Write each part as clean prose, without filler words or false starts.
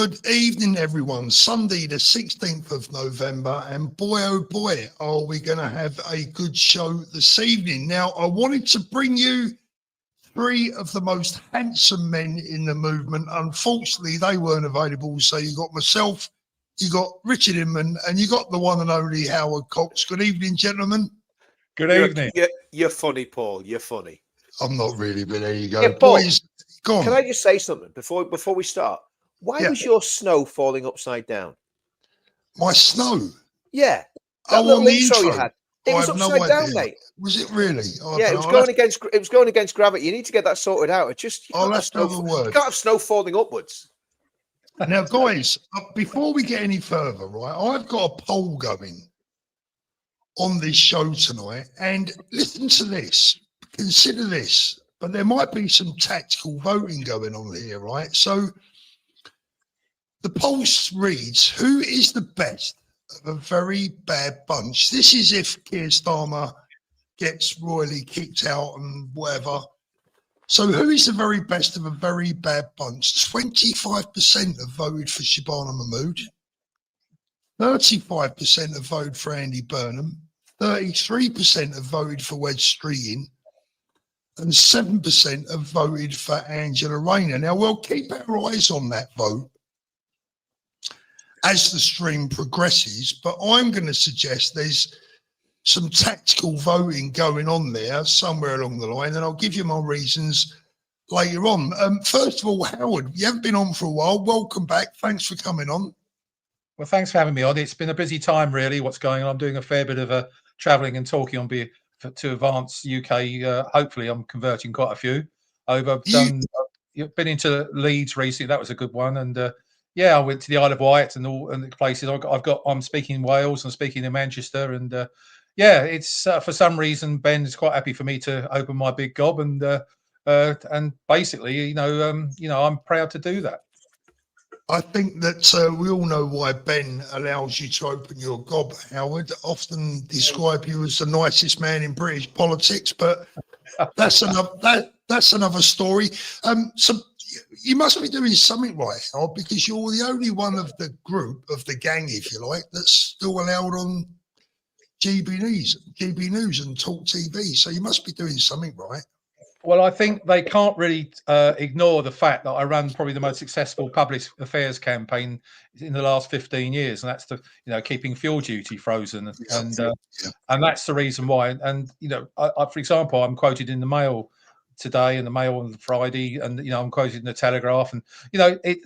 Good evening, everyone. Sunday, the 16th of November, and boy, oh boy, are we going to have a good show this evening. Now, I wanted to bring you three of the most handsome men in the movement. Unfortunately, they weren't available, so you got myself, you got Richard Inman, and you got the one and only Howard Cox. Good evening, gentlemen. Good evening. You're funny, Paul. You're funny. I'm not really, but there you go. Yeah, Paul, boys, go on. Can I just say something before we start? Why was your snow falling upside down? My snow? Yeah. That little intro you had. It was upside down, mate. Was it really? Yeah, it was going against gravity. You need to get that sorted out. It just I'll have to have a word. You can't have snow falling upwards. Now, guys, before we get any further, right, I've got a poll going on this show tonight, and listen to this. Consider this, but there might be some tactical voting going on here, right? So the poll reads, who is the best of a very bad bunch? This is if Keir Starmer gets royally kicked out and whatever. So who is the very best of a very bad bunch? 25% have voted for Shabana Mahmood. 35% have voted for Andy Burnham. 33% have voted for Wes Streeting. And 7% have voted for Angela Rayner. Now, we'll keep our eyes on that vote as the stream progresses, but I'm going to suggest there's some tactical voting going on there somewhere along the line, and I'll give you my reasons later on. First of all, Howard, you haven't been on for a while. Welcome back. Thanks for coming on. Well, thanks for having me on. It's been a busy time, really, what's going on. I'm doing a fair bit of travelling and talking on to Advance UK. Hopefully, I'm converting quite a few over. Been into Leeds recently. That was a good one. And I went to the Isle of Wight and the places. I'm speaking in Wales and speaking in Manchester. And it's for some reason Ben's quite happy for me to open my big gob and basically, I'm proud to do that. I think that we all know why Ben allows you to open your gob, Howard. Often describe you as the nicest man in British politics, but that's another story. So you must be doing something right, Howard, because you're the only one of the group, of the gang, if you like, that's still allowed on GB News and Talk TV. So you must be doing something right. Well, I think they can't really ignore the fact that I run probably the most successful public affairs campaign in the last 15 years, and that's the keeping fuel duty frozen, and that's the reason why. And I, for example, I'm quoted in the Mail today, and the Mail on Friday, and I'm quoted in the Telegraph, and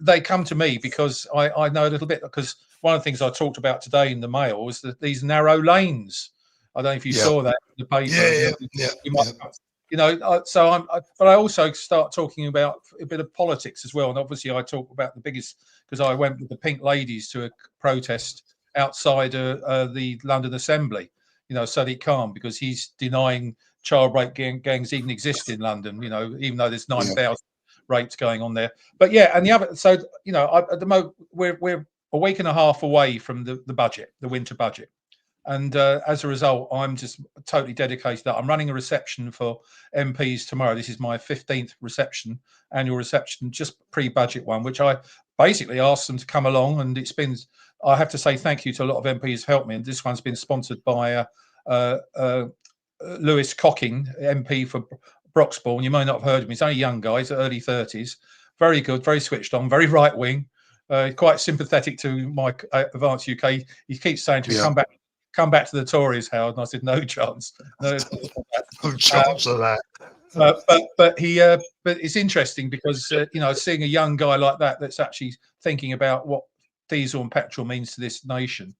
they come to me because I know a little bit, because one of the things I talked about today in the Mail was that these narrow lanes. I don't know if you saw that in the paper. But I also start talking about a bit of politics as well. And obviously I talk about the biggest, because I went with the Pink Ladies to a protest outside the London Assembly, Sadiq Khan, because he's denying child rape gangs even exist in London, even though there's 9,000 rapes going on there. But and the other, at the moment, we're a week and a half away from the budget, the winter budget. And as a result, I'm just totally dedicated to that. I'm running a reception for MPs tomorrow. This is my 15th annual reception, just pre-budget one, which I basically asked them to come along. And I have to say thank you to a lot of MPs who helped me. And this one's been sponsored by Lewis Cocking, MP for Broxbourne. You may not have heard of him. He's only a young guy, he's early 30s. Very good, very switched on, very right wing, quite sympathetic to my Advance UK. He keeps saying to me, come back to the Tories, Howard. And I said, no chance. No chance of that. But it's interesting because, seeing a young guy like that's actually thinking about what diesel and petrol means to this nation.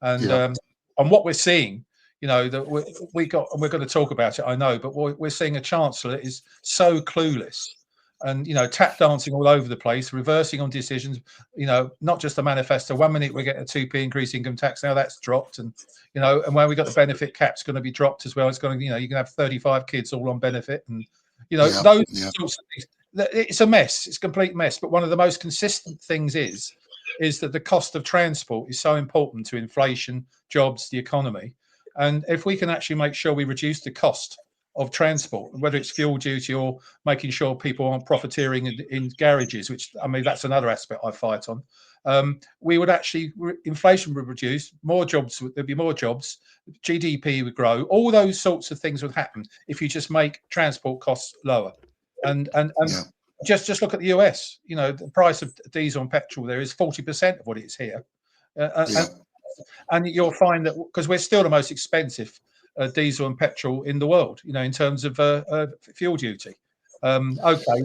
And what we're seeing, that we're going to talk about it, I know, but we're seeing a chancellor that is so clueless. And tap dancing all over the place, reversing on decisions. Not just the manifesto. 1 minute we're getting a 2p increase income tax. Now that's dropped, and and when we got the benefit cap's going to be dropped as well. It's going to, you can have 35 kids all on benefit, and those sorts of things. It's a mess. It's a complete mess. But one of the most consistent things is that the cost of transport is so important to inflation, jobs, the economy, and if we can actually make sure we reduce the cost of transport, whether it's fuel duty or making sure people aren't profiteering in garages, which, I mean, that's another aspect I fight on. We would actually, inflation would reduce, more jobs, there'd be more jobs, GDP would grow, all those sorts of things would happen if you just make transport costs lower. And just look at the US, you know, the price of diesel and petrol there is 40% of what it is here. And you'll find that because we're still the most expensive diesel and petrol in the world, you know, in terms of fuel duty. Okay.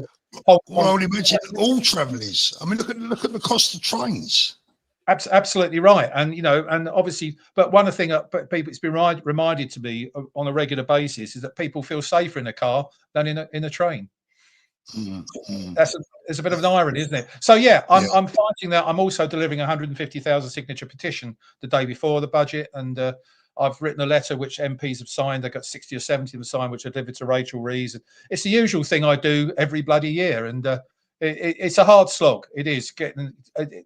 Well, I would imagine all travel is. I mean, look at the cost of trains. Absolutely right, and you know, and obviously, but one of the things that people, it's been reminded to me on a regular basis is that people feel safer in a car than in a train. It's a bit of an irony, isn't it? So yeah, I'm fighting that. I'm also delivering a 150,000 signature petition the day before the budget, and I've written a letter which MPs have signed. They've got 60 or 70 of them signed, which I delivered to Rachel Reeves. It's the usual thing I do every bloody year, and it's a hard slog. It is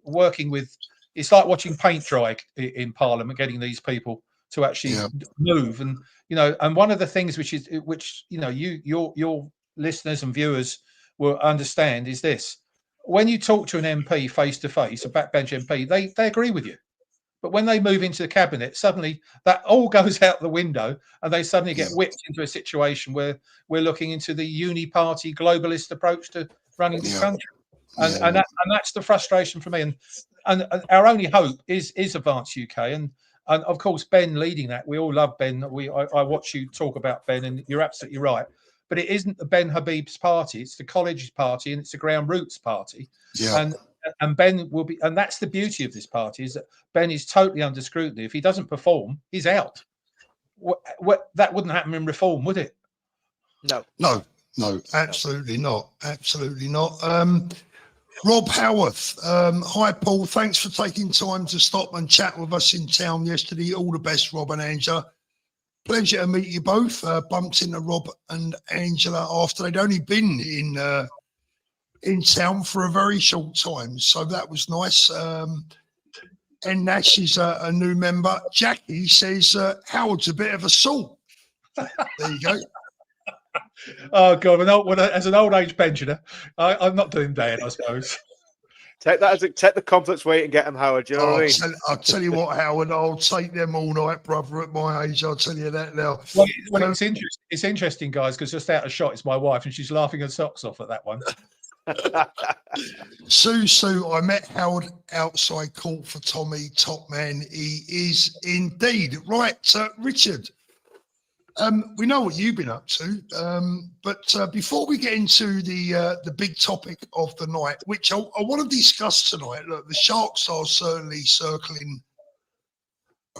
working with. It's like watching paint dry in Parliament, getting these people to actually move. And you know, and one of the things which you know, your listeners and viewers will understand is this: when you talk to an MP face to face, a backbench MP, they agree with you. But when they move into the cabinet, suddenly that all goes out the window, and they suddenly get whipped into a situation where we're looking into the uni-party globalist approach to running this country, and that's the frustration for me. And our only hope is Advance UK, and of course Ben leading that. We all love Ben. I watch you talk about Ben, and you're absolutely right. But it isn't the Ben Habib's party; it's the college's party, and it's the Ground Roots party. And Ben will be, and that's the beauty of this party, is that Ben is totally under scrutiny. If he doesn't perform, he's out. That wouldn't happen in Reform, would it? No, absolutely not. Absolutely not. Rob Howarth, hi Paul, thanks for taking time to stop and chat with us in town yesterday. All the best, Rob and Angela. Pleasure to meet you both. Bumped into Rob and Angela after they'd only been in town for a very short time, so that was nice. And Nash is a new member. Jackie says Howard's a bit of a salt. There you go. Oh God! As an old age pensioner, I'm not doing bad, I suppose. Take the complex weight and get them, Howard. Do you know what I mean? I'll tell you what, Howard. I'll take them all night, brother. At my age, I'll tell you that now. Well, it's interesting, guys, because just out of shot, it's my wife, and she's laughing her socks off at that one. Sue, I met Howard outside court for Tommy, top man. He is indeed. Right, Richard. We know what you've been up to, but before we get into the big topic of the night, which I want to discuss tonight, look, the Sharks are certainly circling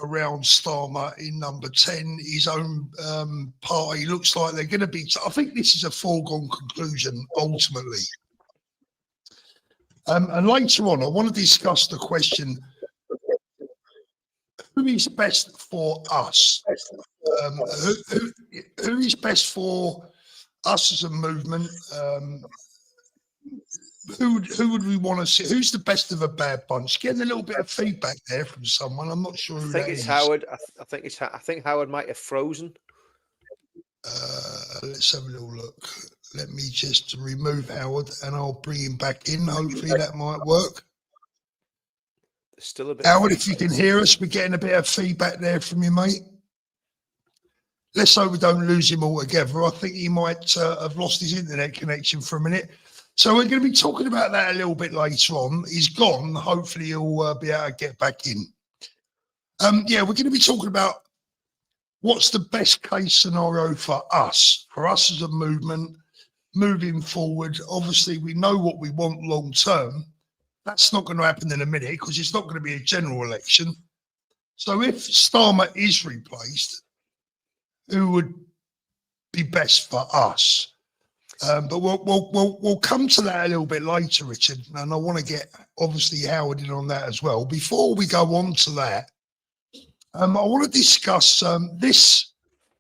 around Starmer in number 10. His own party looks like they're going to be. I think this is a foregone conclusion ultimately. And later on, I want to discuss the question: who is best for us? Who is best for us as a movement? Who would we want to see? Who's the best of a bad bunch? Getting a little bit of feedback there from someone. I'm not sure who that is. Howard. I think Howard might have frozen. Let's have a little look. Let me just remove Howard and I'll bring him back in. Hopefully that might work. Still a bit. Howard, if you can hear us, we're getting a bit of feedback there from you, mate. Let's hope we don't lose him altogether. I think he might have lost his internet connection for a minute. So we're going to be talking about that a little bit later on. He's gone. Hopefully he'll be able to get back in. We're going to be talking about what's the best case scenario for us as a movement moving forward. Obviously, we know what we want long term. That's not going to happen in a minute because it's not going to be a general election. So if Starmer is replaced, who would be best for us? But we'll come to that a little bit later, Richard, and I want to get obviously Howard in on that as well. Before we go on to that, I want to discuss this.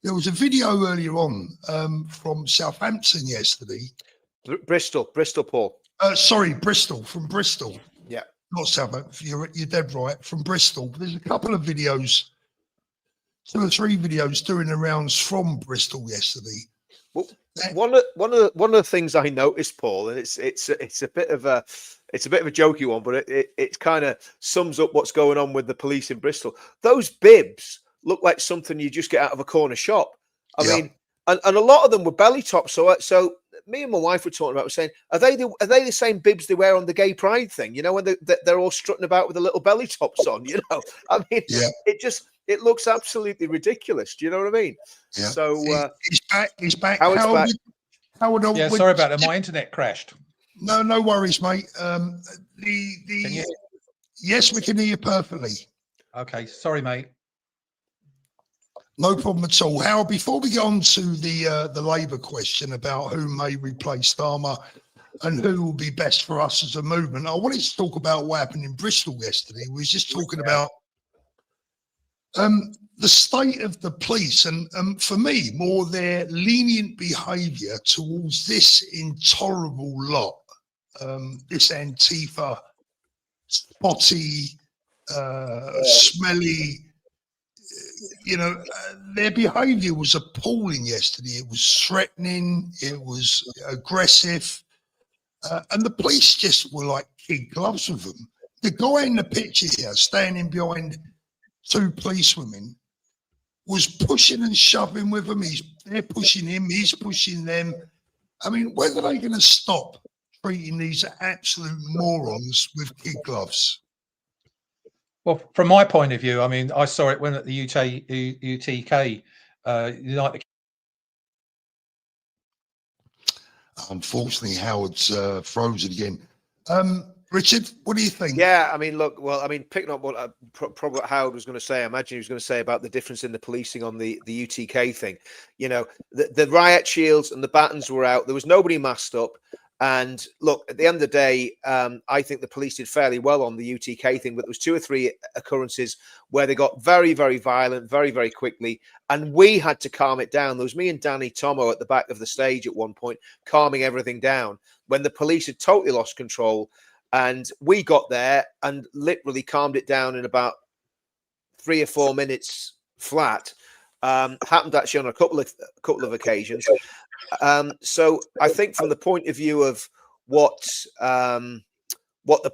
There was a video earlier on from Southampton yesterday. Bristol, Paul. Bristol, from Bristol. Yeah. Not Southampton, you're dead right, from Bristol. There's a couple of videos, 2 or 3 videos doing the rounds from Bristol yesterday. Well, one of the things I noticed, Paul, and it's a bit of a jokey one, but it kind of sums up what's going on with the police in Bristol. Those bibs look like something you just get out of a corner shop. I mean, and a lot of them were belly tops. So me and my wife were talking about, we're saying, are they the same bibs they wear on the Gay Pride thing? You know, when they're all strutting about with the little belly tops on. You know, I mean, it looks absolutely ridiculous. Do you know what I mean? Yeah. So he's back. Howard's back. Howard, Yeah, sorry about that. My internet crashed. No worries, mate. Yes, we can hear you perfectly. Okay, sorry, mate. No problem at all. Howard, before we get on to the Labour question about who may replace Starmer and who will be best for us as a movement, I wanted to talk about what happened in Bristol yesterday. We were just talking about the state of the police and for me, more their lenient behaviour towards this intolerable lot, this Antifa, spotty, smelly. You know, their behaviour was appalling yesterday. It was threatening. It was aggressive. And the police just were like kid gloves with them. The guy in the picture here, standing behind two policewomen, was pushing and shoving with them. They're pushing him. He's pushing them. I mean, when are they going to stop treating these absolute morons with kid gloves? Well, from my point of view, I mean, I saw it when at the UTK, United. Unfortunately, Howard's frozen again. Richard, what do you think? Yeah, I mean, look, well, I mean, picking up what probably what Howard was going to say, I imagine he was going to say about the difference in the policing on the UTK thing. You know, the riot shields and the batons were out. There was nobody masked up. And look, at the end of the day, I think the police did fairly well on the UTK thing, but there was 2 or 3 occurrences where they got very, very violent, very, very quickly. And we had to calm it down. There was me and Danny Tomo at the back of the stage at one point, calming everything down when the police had totally lost control. And we got there and literally calmed it down in about 3 or 4 minutes flat. Happened actually on a couple of occasions. So I think from the point of view of what the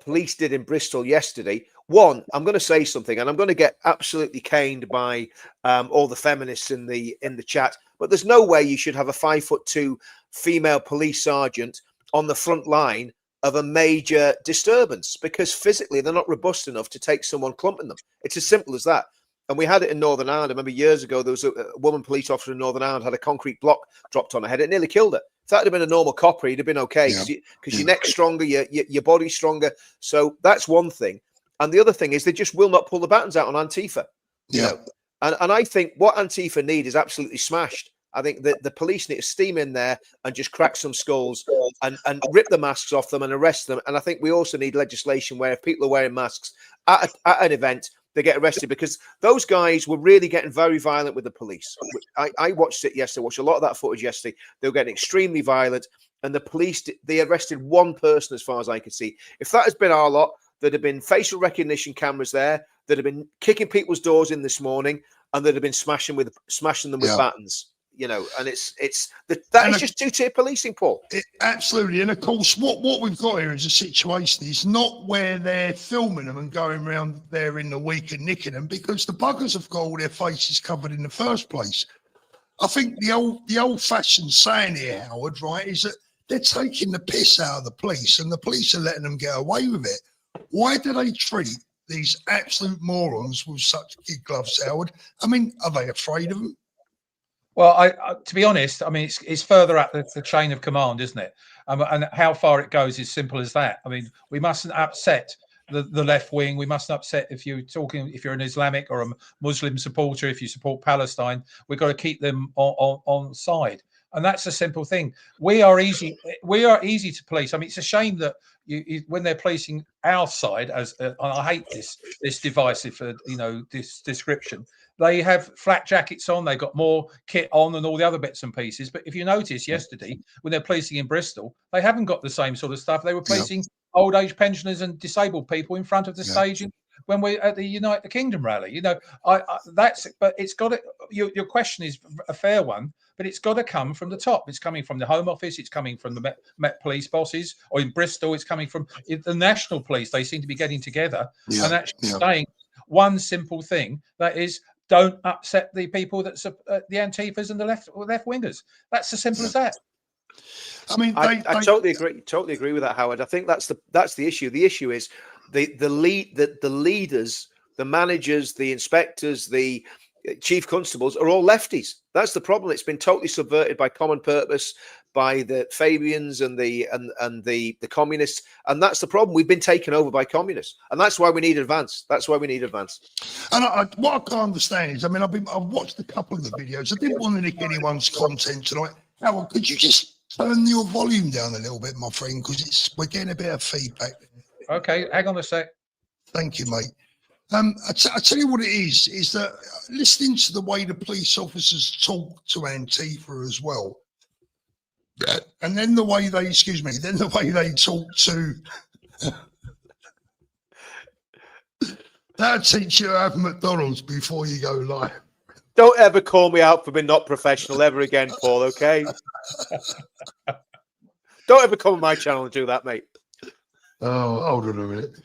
police did in Bristol yesterday, one, I'm going to say something, and I'm going to get absolutely caned by all the feminists in the chat. But there's no way you should have a 5'2" female police sergeant on the front line of a major disturbance, because physically they're not robust enough to take someone clumping them. It's as simple as that. And we had it in Northern Ireland. I remember years ago, there was a woman police officer in Northern Ireland had a concrete block dropped on her head. It nearly killed her. If that had been a normal copper, he'd have been okay, because your neck's stronger, your body's stronger. So that's one thing. And the other thing is they just will not pull the buttons out on Antifa. You know? And I think what Antifa need is absolutely smashed. I think that the police need to steam in there and just crack some skulls and rip the masks off them and arrest them. And I think we also need legislation where if people are wearing masks at an event, they get arrested, because those guys were really getting very violent with the police. I watched it yesterday, watched a lot of that footage yesterday. They were getting extremely violent, and the police, they arrested one person as far as I could see. If that has been our lot, there'd have been facial recognition cameras there, there'd have been kicking people's doors in this morning, and they'd have been smashing them with batons. You know, and that is just two-tier policing, Paul. Absolutely. And of course, what we've got here is a situation. It's not where they're filming them and going around there in the week and nicking them, because the buggers have got all their faces covered in the first place. I think the old-fashioned saying here, Howard, right, is that they're taking the piss out of the police, and the police are letting them get away with it. Why do they treat these absolute morons with such kid gloves, Howard? I mean, are they afraid of them? Well, I to be honest, I mean, it's further up the chain of command, isn't it? And how far it goes is simple as that. I mean, we mustn't upset the left wing. We mustn't upset if you're an Islamic or a Muslim supporter, if you support Palestine. We've got to keep them on side. And that's a simple thing. We are easy to police. I mean, it's a shame that when they're policing our side, and I hate this divisive, this description. They have flat jackets on. They got more kit on and all the other bits and pieces. But if you notice yesterday, when they're policing in Bristol, they haven't got the same sort of stuff. They were policing old age pensioners and disabled people in front of the stage when we're at the United Kingdom rally. You know, but it's got it. Your question is a fair one. but it's got to come from the top. It's coming from the Home Office. It's coming from the Met Police bosses, or in Bristol, it's coming from the National Police. They seem to be getting together and actually saying one simple thing, that is, don't upset the people that the Antifas and the left wingers. That's as simple as that. I mean, I totally agree with that, Howard. I think that's the issue. The issue is the leaders, the managers, the inspectors, the chief constables are all lefties. That's the problem. It's been totally subverted by common purpose, by the Fabians and the communists, and that's the problem. We've been taken over by communists, and that's why we need advance. That's why we need advance. And what I can't understand is, I mean, I've watched a couple of the videos. I didn't want to nick anyone's content tonight. Howard, could you just turn your volume down a little bit, my friend, because we're getting a bit of feedback. Okay, hang on a sec. Thank you, mate. I tell you what it is that listening to the way the police officers talk to Antifa as well, and then the way they talk to that'll teach you to have McDonald's before you go live. Don't ever call me out for being not professional ever again, Paul, okay? Don't ever come on my channel and do that, mate. Oh, hold on a minute.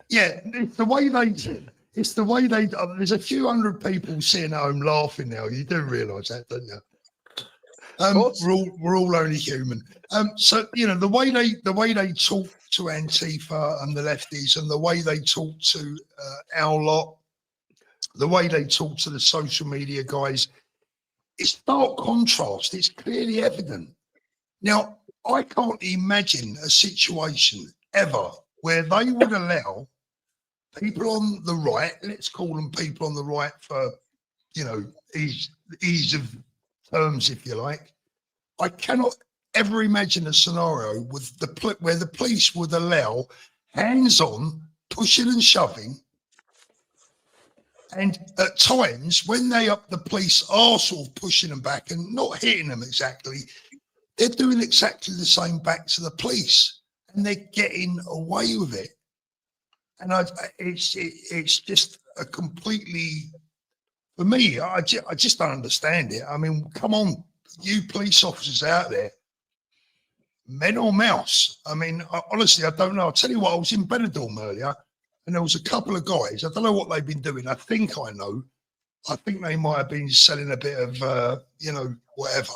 Yeah, it's the way they, there's a few hundred people sitting at home laughing now. You do realise that, don't you? We're all only human. So, you know, the way they talk to Antifa and the lefties, and the way they talk to our lot, the way they talk to the social media guys, it's stark contrast. It's clearly evident. Now, I can't imagine a situation ever where they would allow people on the right, let's call them people on the right for, you know, ease of terms, if you like. I cannot ever imagine a scenario with where the police would allow hands-on pushing and shoving. And at times, when the police are sort of pushing them back and not hitting them exactly, they're doing exactly the same back to the police, and they're getting away with it. And it's just a completely, for me, I just don't understand it. I mean, come on, you police officers out there, men or mouse. I mean, honestly, I don't know. I'll tell you what, I was in Benidorm earlier, and there was a couple of guys. I don't know what they've been doing. I think I know. I think they might have been selling a bit of, you know, whatever.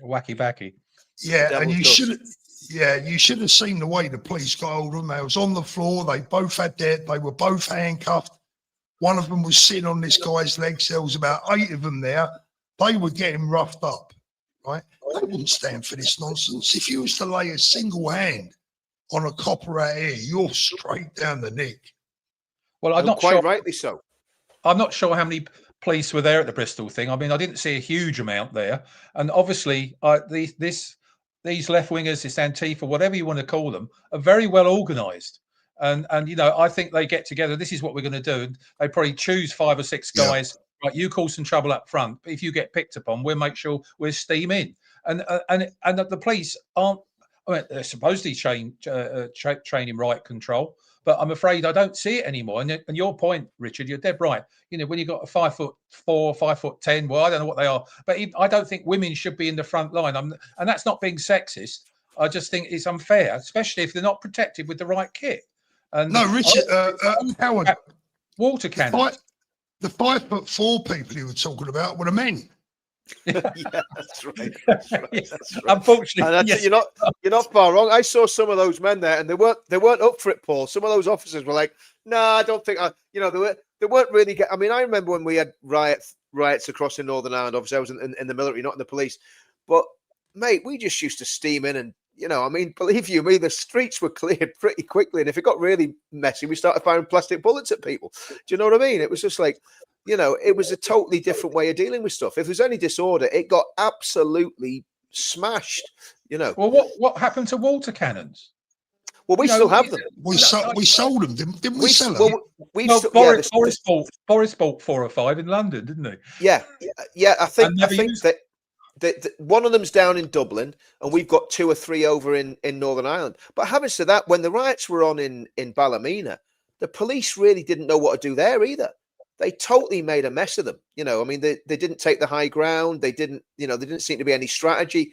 Wacky backy. Yeah, and you should have seen the way the police got hold of them. They was on the floor. They were both handcuffed. One of them was sitting on this guy's legs. There was about 8 of them there. They were getting roughed up, right? They wouldn't stand for this nonsense. If you was to lay a single hand on a copper out here, you're straight down the neck. Well, I'm not quite sure. Rightly so. I'm not sure how many police were there at the Bristol thing. I mean, I didn't see a huge amount there, and obviously, these left wingers, this Antifa, whatever you want to call them, are very well organised. And you know, I think they get together. This is what we're going to do. And they probably choose 5 or 6 guys. Yeah. Right, you cause some trouble up front, but if you get picked upon, we'll make sure we're steam in. And the police aren't. I mean, they're supposedly training riot control, but I'm afraid I don't see it anymore. And your point, Richard, you're dead right. You know, when you've got a 5'4", 5'10", well, I don't know what they are, but I don't think women should be in the front line. And that's not being sexist. I just think it's unfair, especially if they're not protected with the right kit. And no, Richard, Howard, water cannons. The 5'4" people you were talking about were the men. Yeah, that's right. That's right. That's right. Unfortunately, and yes. you're not far wrong. I saw some of those men there, and they weren't up for it, Paul. Some of those officers were like, "No, I don't think." They weren't really. I mean, I remember when we had riots across in Northern Ireland. Obviously, I was in the military, not in the police. But mate, we just used to steam in, and I mean, believe you me, the streets were cleared pretty quickly. And if it got really messy, we started firing plastic bullets at people. Do you know what I mean? It was just like, it was a totally different way of dealing with stuff. If there's any disorder, it got absolutely smashed. Well, what happened to water cannons? Well, we still have them. We sold them, didn't we? Sell them? Boris bought 4 or 5 in London, didn't he? Yeah. I think that one of them's down in Dublin, and we've got 2 or 3 over in Northern Ireland. But having said that, when the riots were on in Ballymena, the police really didn't know what to do there either. they totally made a mess of them. You know, I mean, they didn't take the high ground. They didn't, you know, there didn't seem to be any strategy.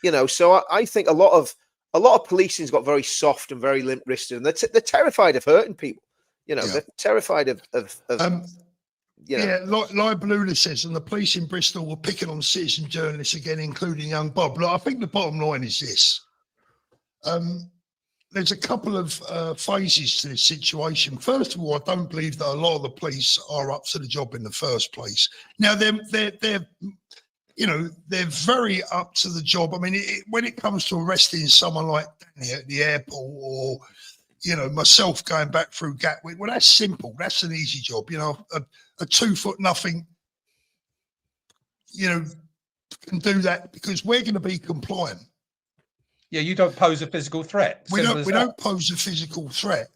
You know, so I think a lot of policing's got very soft and very limp wristed, and they're terrified of hurting people. You know, they're terrified of you know. Yeah, like Balula says, and the police in Bristol were picking on citizen journalists again, including young Bob. Look, I think the bottom line is this. There's a couple of phases to this situation. First of all, I don't believe that a lot of the police are up to the job in the first place. Now, they're you know, they're very up to the job. I mean, when it comes to arresting someone like Danny at the airport, or, you know, myself going back through Gatwick, well, that's simple. That's an easy job. You know, a 2 foot nothing, you know, can do that because we're going to be compliant. Yeah, you don't pose a physical threat. We don't pose a physical threat.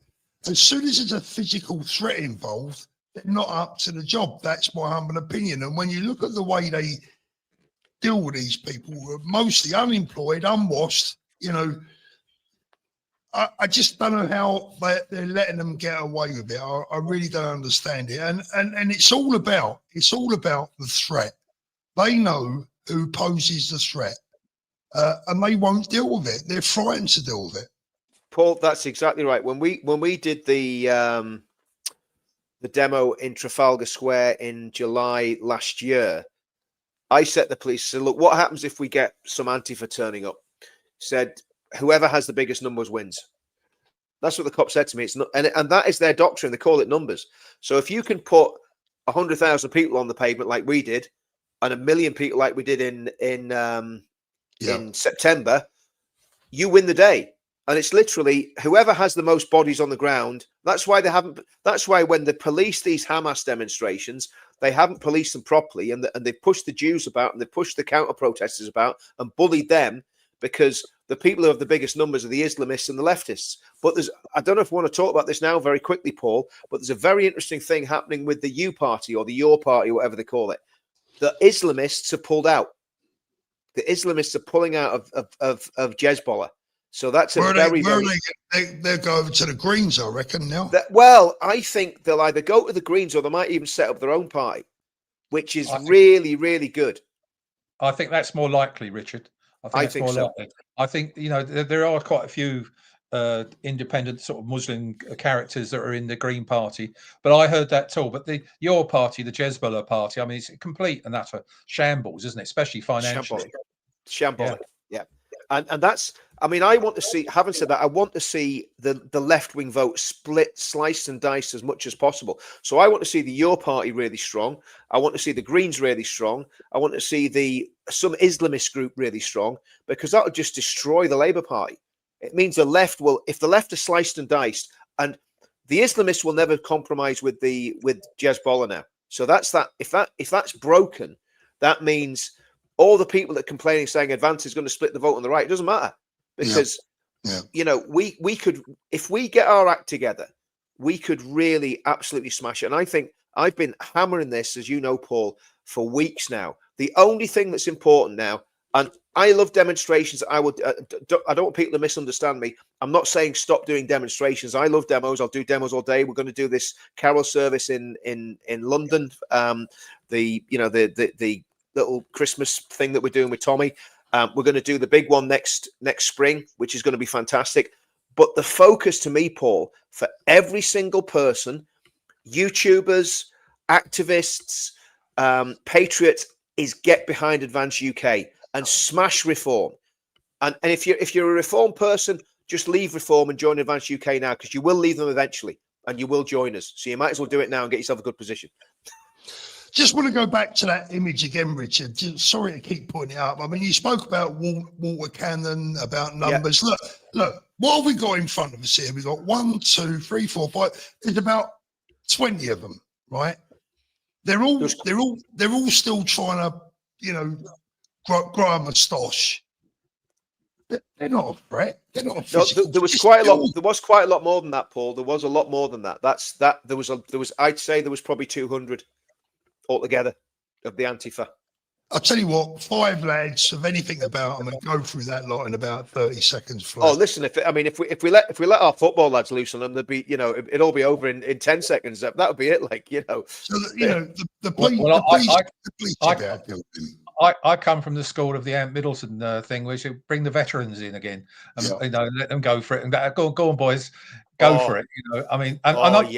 As soon as there's a physical threat involved, they're not up to the job. That's my humble opinion. And when you look at the way they deal with these people, who are mostly unemployed, unwashed, you know, I just don't know how they're letting them get away with it. I really don't understand it. And it's all about the threat. They know who poses the threat. And they won't deal with it. They're frightened to deal with it. Paul, that's exactly right. When we did the demo in Trafalgar Square in July last year, I set the police, said, look, what happens if we get some Antifa turning up? Said, whoever has the biggest numbers wins. That's what the cop said to me. It's not, and that is their doctrine. They call it numbers. So if you can put 100,000 people on the pavement like we did, and 1 million people like we did in September, you win the day. And it's literally whoever has the most bodies on the ground. That's why when they police these Hamas demonstrations, they haven't policed them properly, and they pushed the Jews about, and they pushed the counter protesters about and bullied them, because the people who have the biggest numbers are the Islamists and the leftists. But I don't know if we want to talk about this now very quickly, Paul, but there's a very interesting thing happening with the U Party, or the Your Party, whatever they call it. The Islamists have pulled out. The Islamists are pulling out of Hezbollah. So that's they'll go over to the Greens, I reckon, now. Well, I think they'll either go to the Greens, or they might even set up their own party, which is really, really good. I think that's more likely, Richard. I think so. Likely. I think, you know, there are quite a few independent sort of Muslim characters that are in the Green Party, but I heard that too. But your party, the Hezbollah party, I mean, it's complete and utter shambles, isn't it? Especially financially. Shambolic. Yeah. And that's, I mean, I want to see, having said that, I want to see the left-wing vote split, sliced and diced as much as possible. So I want to see the Your Party really strong. I want to see the Greens really strong. I want to see some Islamist group really strong, because that will just destroy the Labour Party. It means the left will, if the left is sliced and diced, and the Islamists will never compromise with Hezbollah now. So that's that. If that's broken, that means all the people that complaining, saying Advance is going to split the vote on the right, it doesn't matter, because you know, we could, if we get our act together, we could really absolutely smash it. And I think I've been hammering this, as you know, Paul, for weeks now. The only thing that's important now, and I love demonstrations. I don't want people to misunderstand me. I'm not saying stop doing demonstrations. I love demos. I'll do demos all day. We're going to do this carol service in London. The little Christmas thing that we're doing with Tommy. We're going to do the big one next spring, which is going to be fantastic. But the focus to me, Paul, for every single person, YouTubers, activists, patriots, is get behind Advance UK and smash reform. And if you're a reform person, just leave reform and join Advance UK now, because you will leave them eventually and you will join us. So you might as well do it now and get yourself a good position. Just want to go back to that image again, Richard. Sorry to keep putting it up. I mean, you spoke about water cannon, about numbers. Yeah. Look, what have we got in front of us here? We've got 1, 2, 3, 4, 5. There's about 20 of them, right? They're all still trying to, you know, grow a moustache. They're not a threat. They're not a physical. No, there was quite a lot. There was quite a lot more than that, Paul. There was a lot more than that. There was. I'd say there was probably 200 altogether of the Antifa. I'll tell you what, 5 lads of anything about them and go through that lot in about 30 seconds flat. Oh, listen, if we let our football lads loose on them, they'd be, it'd all be over in 10 seconds. That would be it. Like, So, the police about building. I come from the school of the Ant Middleton thing, where you bring the veterans in again, and let them go for it. And go on, boys, go for it. I mean, I'm not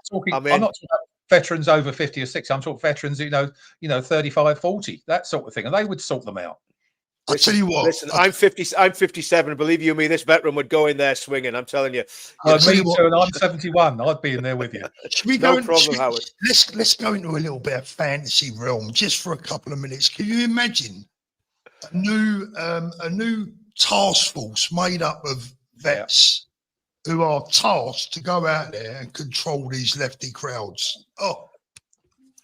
talking. I'm not talking about veterans over 50 or 60. I'm talking veterans, 35, 40, that sort of thing, and they would sort them out. I'll tell you what. Listen, I'm 57. Believe you me, this veteran would go in there swinging. I'm telling you. Me too, and I'm 71. I'd be in there with you. No problem, Howard. Let's go into a little bit of fantasy realm just for a couple of minutes. Can you imagine a new task force made up of vets who are tasked to go out there and control these lefty crowds? Oh.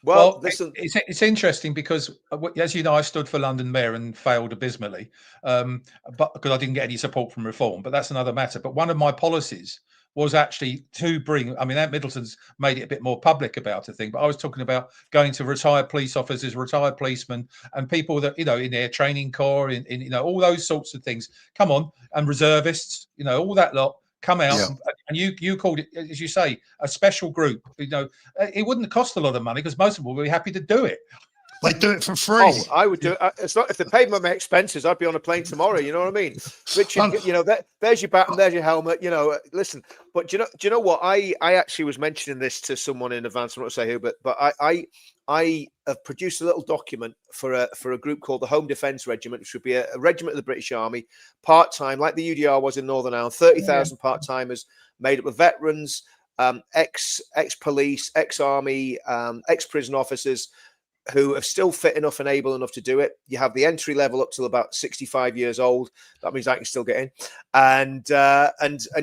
Well, listen, it's interesting because, as you know, I stood for London Mayor and failed abysmally, but because I didn't get any support from Reform. But that's another matter. But one of my policies was actually to bring. I mean, Ant Middleton's made it a bit more public about the thing, but I was talking about going to retired police officers, retired policemen, and people that in their training corps, in all those sorts of things. Come on, and reservists, all that lot. Come out, and you called it, as you say, a special group. It wouldn't cost a lot of money because most of them would be happy to do it. They do it for free. Oh, I would do it. It's not if they paid my expenses. I'd be on a plane tomorrow. You know what I mean, Richard? There's your baton, there's your helmet. Listen. But do you know what? I actually was mentioning this to someone in advance. I'm not going to say who, but I have produced a little document for a group called the Home Defence Regiment, which would be a regiment of the British Army, part-time, like the UDR was in Northern Ireland, 30,000 part-timers made up of veterans, ex-police, ex-army, ex-prison officers who are still fit enough and able enough to do it. You have the entry level up till about 65 years old. That means I can still get in. And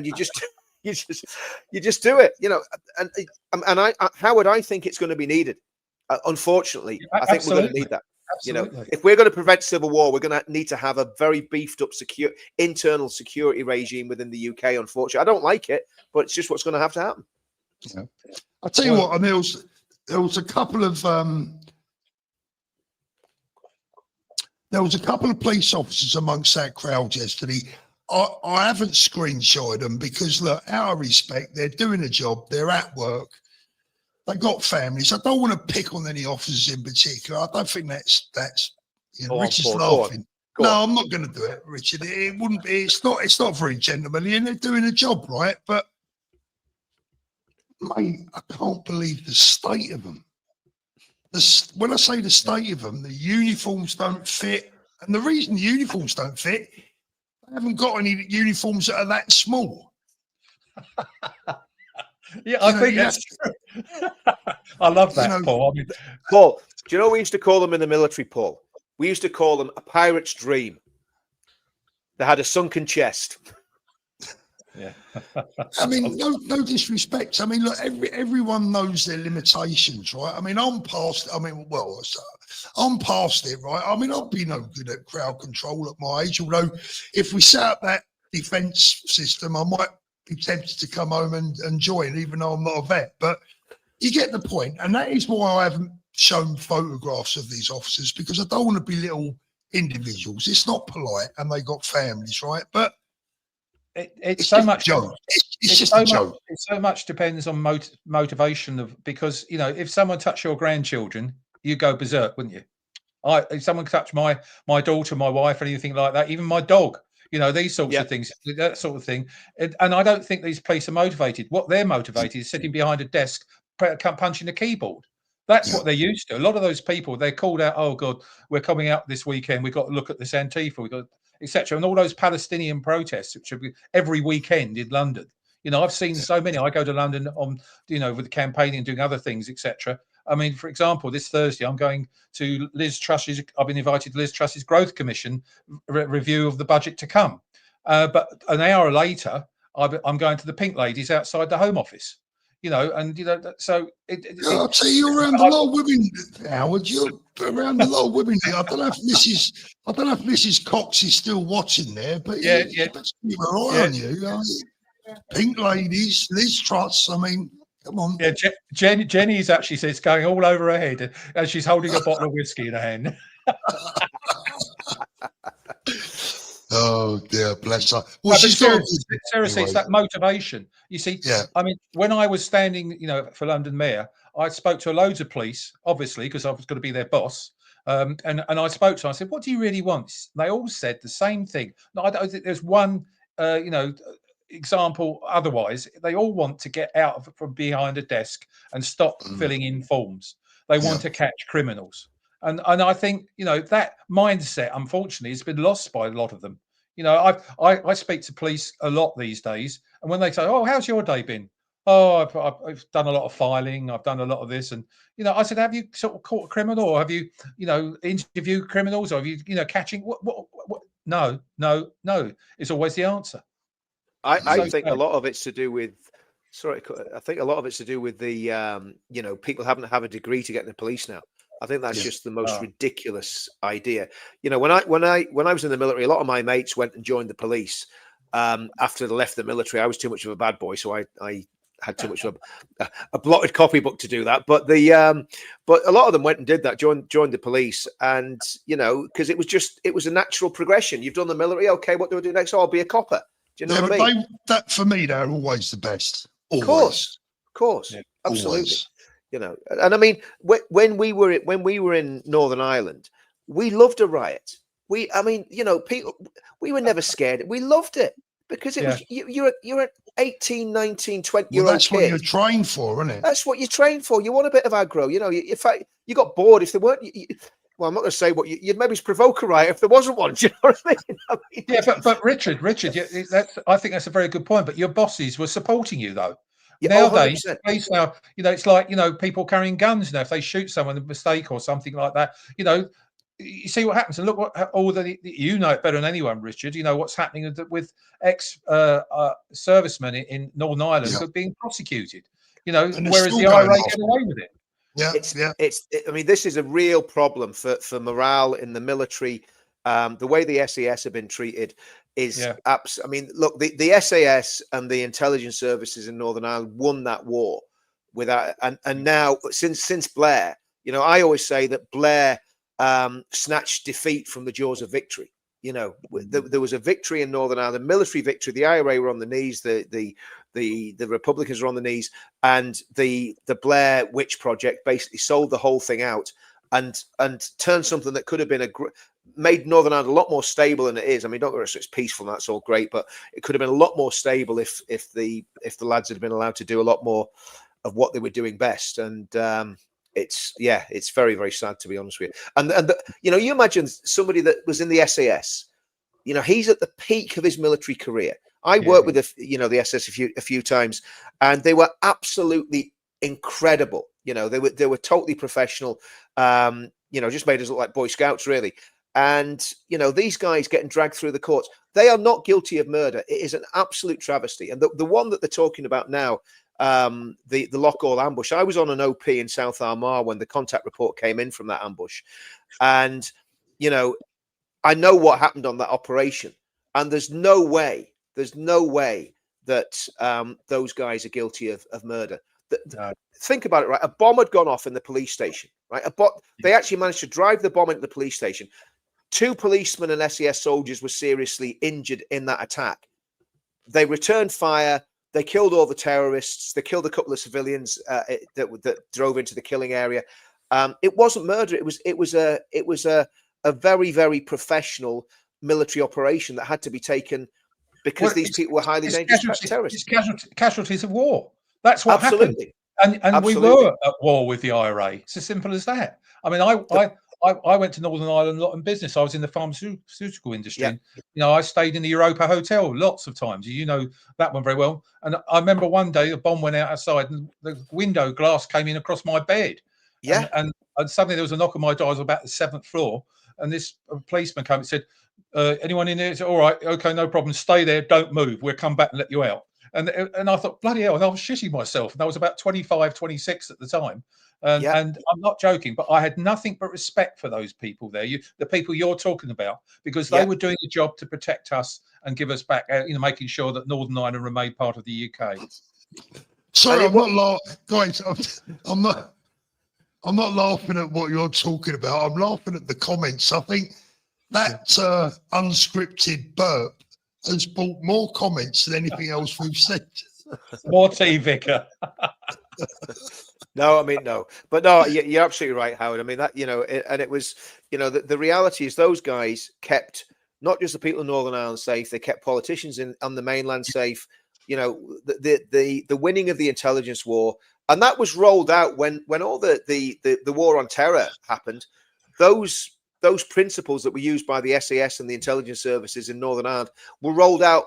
you just... You just do it, and Howard, I think it's going to be needed. Unfortunately, I think we're going to need that. Absolutely. If we're going to prevent civil war, we're going to need to have a very beefed up internal security regime within the UK. Unfortunately, I don't like it, but it's just what's going to have to happen. Yeah. I'll tell you what. I mean, there was a couple of police officers amongst that crowd yesterday. I haven't screenshotted them because, look, out of respect, they're doing a job, they're at work, they got families. I don't want to pick on any officers in particular. I don't think that's Richard's laughing. No, I'm not going to do it, Richard. It wouldn't be. It's not very gentlemanly, and they're doing a job, right? But mate, I can't believe the state of them. When I say the state of them, the uniforms don't fit, and the reason the uniforms don't fit. I haven't got any uniforms that are that small. I think that's true. I love that, Paul. Paul, do you know what we used to call them in the military, Paul? We used to call them a pirate's dream. They had a sunken chest. Yeah. I mean, no disrespect. I mean, look, everyone knows their limitations, right? I mean, I'm past it, right? I mean, I'd be no good at crowd control at my age, although if we set up that defence system, I might be tempted to come home and join, even though I'm not a vet. But you get the point, and that is why I haven't shown photographs of these officers, because I don't want to belittle individuals. It's not polite, and they got families, right? But it's so much joke. It's just a joke. It so much depends on motivation because if someone touched your grandchildren, you go berserk, wouldn't you? If someone touched my daughter, my wife, or anything like that, even my dog, these sorts of things, that sort of thing. And I don't think these police are motivated. What they're motivated is sitting behind a desk, punching a keyboard. That's what they're used to. A lot of those people, they're called out. Oh God, we're coming out this weekend. We've got to look at this Antifa. We've got etc. And all those Palestinian protests, which should be every weekend in London. I've seen so many. I go to London on, with the campaigning and doing other things, etc. I mean, for example, this Thursday, I'm going to Liz Truss's. I've been invited to Liz Truss's Growth Commission review of the budget to come. But an hour later, I'm going to the Pink Ladies outside the Home Office. So I'll tell you, you're around a lot of women, Howard. You're around a lot of women. I don't know if Mrs. Cox is still watching there, but yeah. Let's keep her eye on you. Pink Ladies, Liz Truss. I mean, come on. Yeah, Jenny's actually says it's going all over her head as she's holding a bottle of whiskey in her hand. Oh dear, bless her. No, Well, but she's got. seriously, it's Anyway, that motivation. You see, yeah. I mean, when I was standing, for London Mayor, I spoke to loads of police, obviously, because I was going to be their boss. And I spoke to them, I said, what do you really want? They all said the same thing. No, I don't think there's one, example otherwise. They all want to get out from behind a desk and stop filling in forms. They want to catch criminals. And I think, that mindset, unfortunately, has been lost by a lot of them. I speak to police a lot these days, and when they say, "Oh, how's your day been?" "Oh, I've done a lot of filing. I've done a lot of this," and I said, "Have you sort of caught a criminal, or have you, interviewed criminals, or have you, catching what?" No, no, no. It's always the answer. I think a lot of it's to do with. Sorry, I think a lot of it's to do with the people having to have a degree to get in the police now. I think that's just the most ridiculous idea. When I was in the military, a lot of my mates went and joined the police after they left the military. I was too much of a bad boy, so I had too much of a blotted copybook to do that. But but a lot of them went and did that, joined the police, and because it was a natural progression. You've done the military, okay? What do I do next? Oh, I'll be a copper. Do you know what I mean? That for me, they're always the best. Always. Of course, yeah, absolutely. Always. And I mean, when we were in Northern Ireland, we loved a riot. People, we were never scared. We loved it because it was you're 18, 19, 20-year-old that's kid. what you're trained for, isn't it? That's what you're trained for. You want a bit of aggro. In fact, you got bored if there weren't. Well, I'm not going to say what you'd maybe provoke a riot if there wasn't one. Do you know what I mean? Yeah, but Richard, I think that's a very good point. But your bosses were supporting you, though. Yeah, nowadays, police now, it's like, people carrying guns now. If they shoot someone a mistake or something like that, you see what happens. And look what all the it better than anyone, Richard. What's happening with ex servicemen in Northern Ireland who are being prosecuted. Whereas the IRA get away with it. I mean, this is a real problem for morale in the military. The way the SAS have been treated is I mean, look, the SAS and the intelligence services in Northern Ireland won that war without, and now since Blair, I always say that Blair snatched defeat from the jaws of victory. There was a victory in Northern Ireland, military victory. The IRA were on the knees, the Republicans were on the knees, and the Blair Witch Project basically sold the whole thing out and turned something that could have been made Northern Ireland a lot more stable than it is. I mean, don't get me wrong, it's peaceful and that's all great, but it could have been a lot more stable if the lads had been allowed to do a lot more of what they were doing best. And it's very, very sad, to be honest with you. And you imagine somebody that was in the SAS. He's at the peak of his military career. I worked with the SS a few times, and they were absolutely incredible. They were totally professional. Just made us look like Boy Scouts, really. And these guys getting dragged through the courts, they are not guilty of murder. It is an absolute travesty. And the one that they're talking about now, the Loughgall ambush. I was on an OP in South Armagh when the contact report came in from that ambush, and I know what happened on that operation, and there's no way that those guys are guilty of murder. Think about it, right? A bomb had gone off in the police station, right? They actually managed to drive the bomb into the police station. 2 policemen and SAS soldiers were seriously injured in that attack. They returned fire. They killed all the terrorists. They killed a couple of civilians that drove into the killing area. It wasn't murder. It was a very, very professional military operation that had to be taken because these people were highly dangerous terrorists. It's casualties of war. That's what happened. And we were at war with the IRA. It's as simple as that. I mean, I went to Northern Ireland a lot in business. I was in the pharmaceutical industry. And, I stayed in the Europa Hotel lots of times. You know that one very well. And I remember one day a bomb went out outside and the window glass came in across my bed. Yeah. And suddenly there was a knock on my door. I was about the 7th floor. And this policeman came and said, anyone in there? I said, all right, okay, no problem. Stay there. Don't move. We'll come back and let you out. And I thought, bloody hell, and I was shitting myself. And I was about 25, 26 at the time. And I'm not joking, but I had nothing but respect for those people there, the people you're talking about, because they were doing a job to protect us and give us back, making sure that Northern Ireland remained part of the UK. Sorry, I'm not. Guys, I'm not. I'm not laughing at what you're talking about. I'm laughing at the comments. I think that unscripted burp has brought more comments than anything else we've said. More tea, Vicar. No, I mean, no, but no, you're absolutely right, Howard. I mean, that, and it was, the reality is those guys kept not just the people in Northern Ireland safe, they kept politicians on the mainland safe. The winning of the intelligence war, and that was rolled out when all the war on terror happened. Those principles that were used by the SAS and the intelligence services in Northern Ireland were rolled out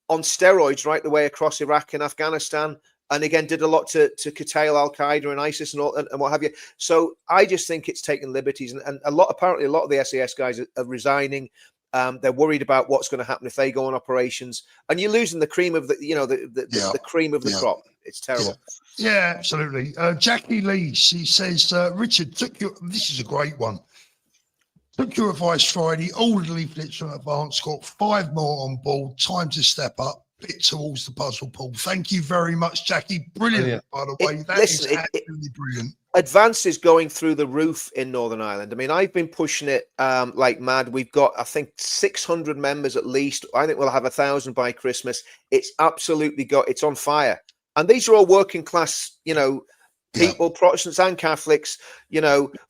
on steroids right the way across Iraq and Afghanistan. And again, did a lot to curtail Al Qaeda and ISIS and what have you. So I just think it's taken liberties, and apparently a lot of the SAS guys are resigning. They're worried about what's going to happen if they go on operations, and you're losing the cream of the cream of the crop. It's terrible. Yeah, absolutely. Jackie Lee, she says, Richard, this is a great one. Took your advice Friday. All the leaflets from advance, got 5 more on board. Time to step up. Bit towards the puzzle, Paul. Thank you very much, Jackie. Brilliant, by the way. That is absolutely brilliant. Advance is going through the roof in Northern Ireland. I mean, I've been pushing it like mad. We've got, I think, 600 members at least. I think we'll have 1,000 by Christmas. It's absolutely it's on fire. And these are all working class, people, Protestants and Catholics,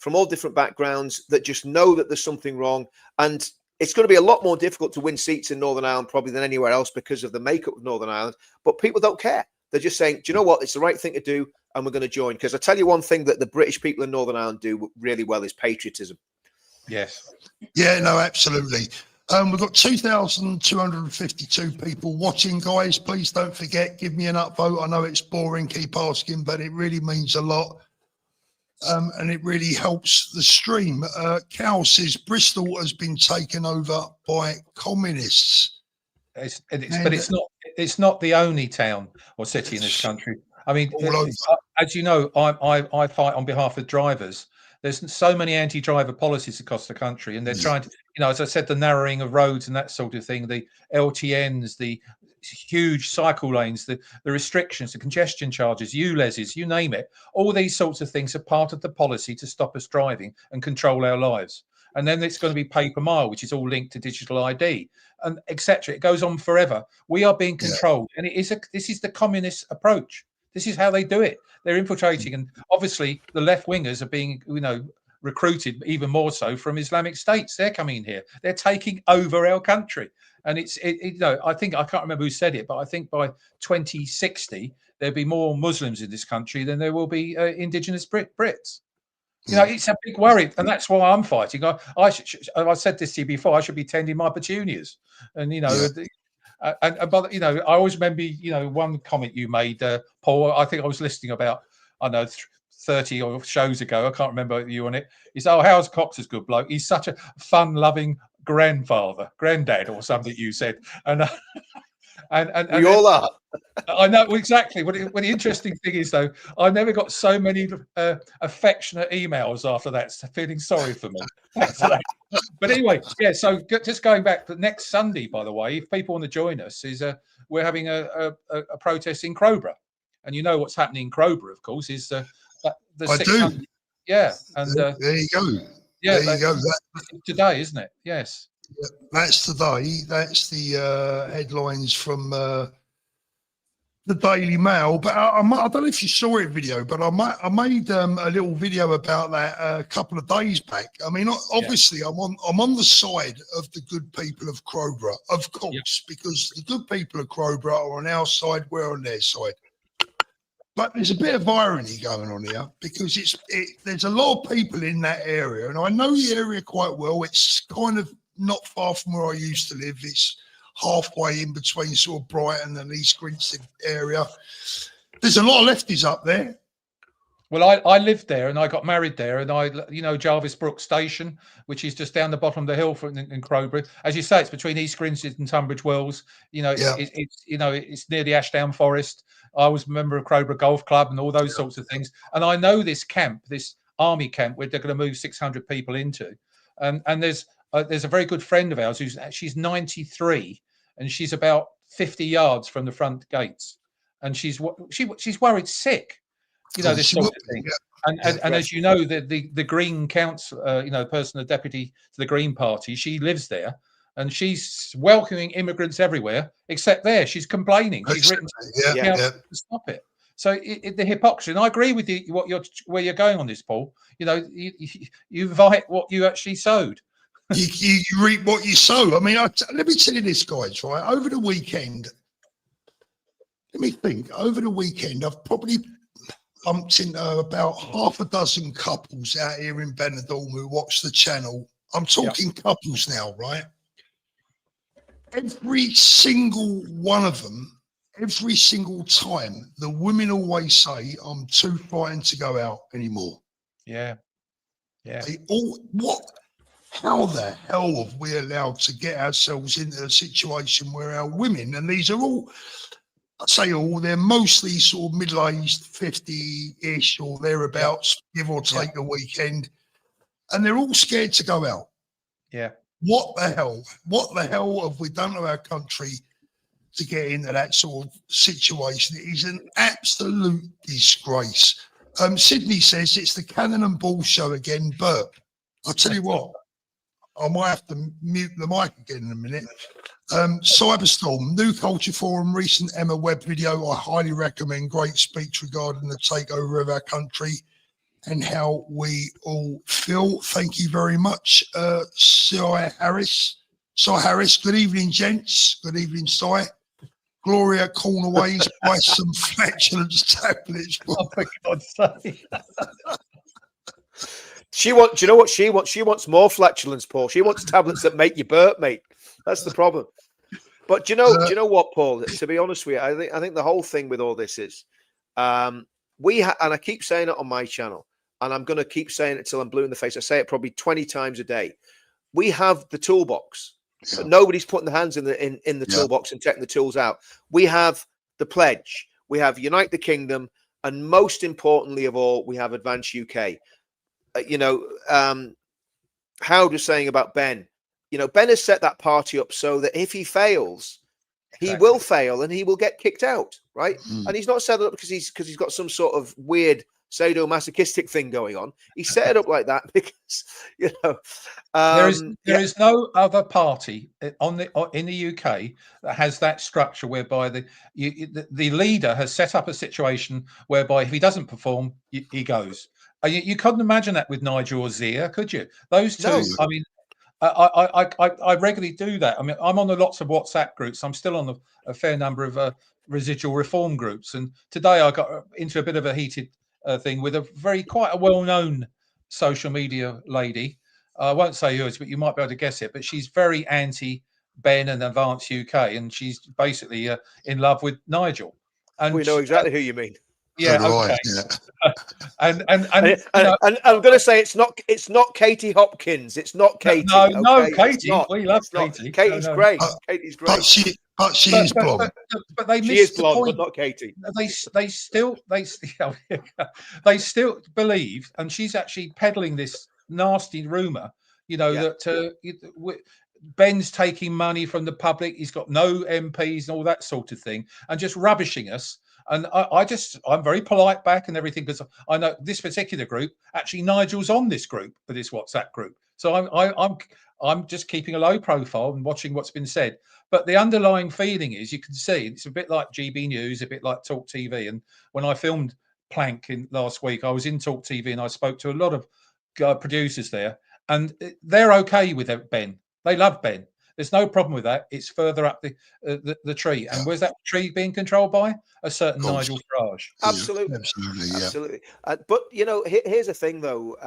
from all different backgrounds that just know that there's something wrong. And it's going to be a lot more difficult to win seats in Northern Ireland probably than anywhere else because of the makeup of Northern Ireland. But people don't care. They're just saying, do you know what? It's the right thing to do, and we're going to join. Because I tell you one thing that the British people in Northern Ireland do really well is patriotism. Yes. Yeah, no, absolutely. We've got 2,252 people watching, guys. Please don't forget, give me an upvote. I know it's boring, keep asking, but it really means a lot. And it really helps the stream. Cal says Bristol has been taken over by communists. But it's not the only town or city in this country. I mean, as you know, I fight on behalf of drivers. There's so many anti-driver policies across the country, and they're trying to, as I said, the narrowing of roads and that sort of thing, the LTNs, the huge cycle lanes, the restrictions, the congestion charges, ULEZs, you name it. All these sorts of things are part of the policy to stop us driving and control our lives. And then it's going to be pay per mile, which is all linked to digital ID, and etc. It goes on forever. We are being controlled, and this is the communist approach. This is how they do it. They're infiltrating, and obviously the left wingers are being, recruited even more so from Islamic states. They're coming in here. They're taking over our country, and I think I can't remember who said it, but I think by 2060 there'll be more Muslims in this country than there will be indigenous Brits. It's a big worry, and that's why I'm fighting. I said this to you before. I should be tending my petunias, and but I always remember one comment you made, Paul. I think I was listening about 30 or shows ago. I can't remember you on it. He said, Howard Cox is a good bloke. He's such a fun-loving granddad, or something you said, and we all are. I know exactly. What the interesting thing is, though, I never got so many affectionate emails after that, feeling sorry for me. But anyway, so just going back to next Sunday, by the way, if people want to join us, we're having a protest in Crowborough, and what's happening in Crowborough, of course, is the I do. Yeah, and there you go. Yeah, there you go. Today, isn't it? Yes. Yeah, that's today. That's the headlines from the Daily Mail. But I don't know if you saw it video, but I made a little video about that a couple of days back. I mean, obviously, I'm on the side of the good people of Crowborough, of course, because the good people of Crowborough are on our side, we're on their side. But there's a bit of irony going on here, because there's a lot of people in that area, and I know the area quite well. It's kind of not far from where I used to live. It's halfway in between sort of Brighton and East Grinstead area. There's a lot of lefties up there. Well, I lived there and I got married there, and Jarvis Brook Station, which is just down the bottom of the hill in Crowborough. As you say, it's between East Grinstead and Tunbridge Wells. It's near the Ashdown Forest. I was a member of Crowborough Golf Club and all those sorts of things. And I know this camp, this army camp, where they're going to move 600 people into. And there's a very good friend of ours she's 93, and she's about 50 yards from the front gates, and she's worried sick. This sort of thing. And as you know, the Green council, you know, person, the deputy to the Green Party, she lives there, and she's welcoming immigrants everywhere except there. She's complaining. She's written to stop it. So the hypocrisy. And I agree with you. Where you're going on this, Paul. You know, you invite what you actually sowed. You reap what you sow. I mean, let me tell you this, guys. Right, over the weekend, let me think. Over the weekend, I've probably bumped into about half a dozen couples out here in Benidorm who watch the channel. I'm talking couples now, right? Every single one of them, every single time, the women always say, "I'm too frightened to go out anymore." Yeah. They all, how the hell have we allowed to get ourselves into a situation where our women, and these are all, I say all, they're mostly sort of middle-aged, 50-ish or thereabouts, give or take a weekend, and they're all scared to go out. Yeah. What the hell have we done to our country to get into that sort of situation? It is an absolute disgrace. Sydney says it's the Cannon and Ball show again, Burp. I'll tell you what, I might have to mute the mic again in a minute. Cyberstorm, New Culture Forum, recent Emma Webb video. I highly recommend. Great speech regarding the takeover of our country and how we all feel. Thank you very much, Cy Harris. Cy Harris, good evening, gents. Good evening, Cy. Gloria Cornerways, buy some flatulence tablets. Oh, for God's sake. She wants, do you know what she wants? She wants more flatulence, Paul. She wants tablets that make you burp, mate. That's the problem. But do you know what, Paul? To be honest with you, I think the whole thing with all this is, and I keep saying it on my channel, and I'm going to keep saying it till I'm blue in the face. I say it probably 20 times a day. We have the toolbox, but nobody's putting their hands in the toolbox and taking the tools out. We have the pledge. We have Unite the Kingdom, and most importantly of all, we have Advance UK. Howard was saying about Ben. You know, Ben has set that party up so that if he fails, he will fail and he will get kicked out, right? And he's not set it up because he's got some sort of weird sadomasochistic thing going on. He set it up like that because, you know, there is no other party in the UK that has that structure whereby the leader has set up a situation whereby if he doesn't perform, he goes. You couldn't imagine that with Nigel or Zia, could you? Those two. No. I mean, I regularly do that. I mean, I'm on lots of WhatsApp groups. I'm still on a fair number of residual reform groups. And today I got into a bit of a heated thing with quite a well-known social media lady. I won't say who it is, but you might be able to guess it. But she's very anti-Ben and Advance UK, and she's basically in love with Nigel. And we know exactly who you mean. Yeah, okay. And I'm going to say it's not Katie Hopkins. It's not Katie. No, Katie. We love Katie. Katie's great. Katie's great. But she is blonde. But they she is blonde, but not Katie. They still believe, and she's actually peddling this nasty rumor. You know that Ben's taking money from the public. He's got no MPs and all that sort of thing, and just rubbishing us. And I'm very polite back and everything because I know this particular group. Actually, Nigel's on this group, for this WhatsApp group. So I'm just keeping a low profile and watching what's been said. But the underlying feeling is, you can see it's a bit like GB News, a bit like Talk TV. And when I filmed Plank last week, I was in Talk TV and I spoke to a lot of producers there, and they're okay with Ben. They love Ben. There's no problem with that. It's further up the tree. And where's that tree being controlled by? A certain Nigel Farage. Absolutely. But, you know, here's the thing, though.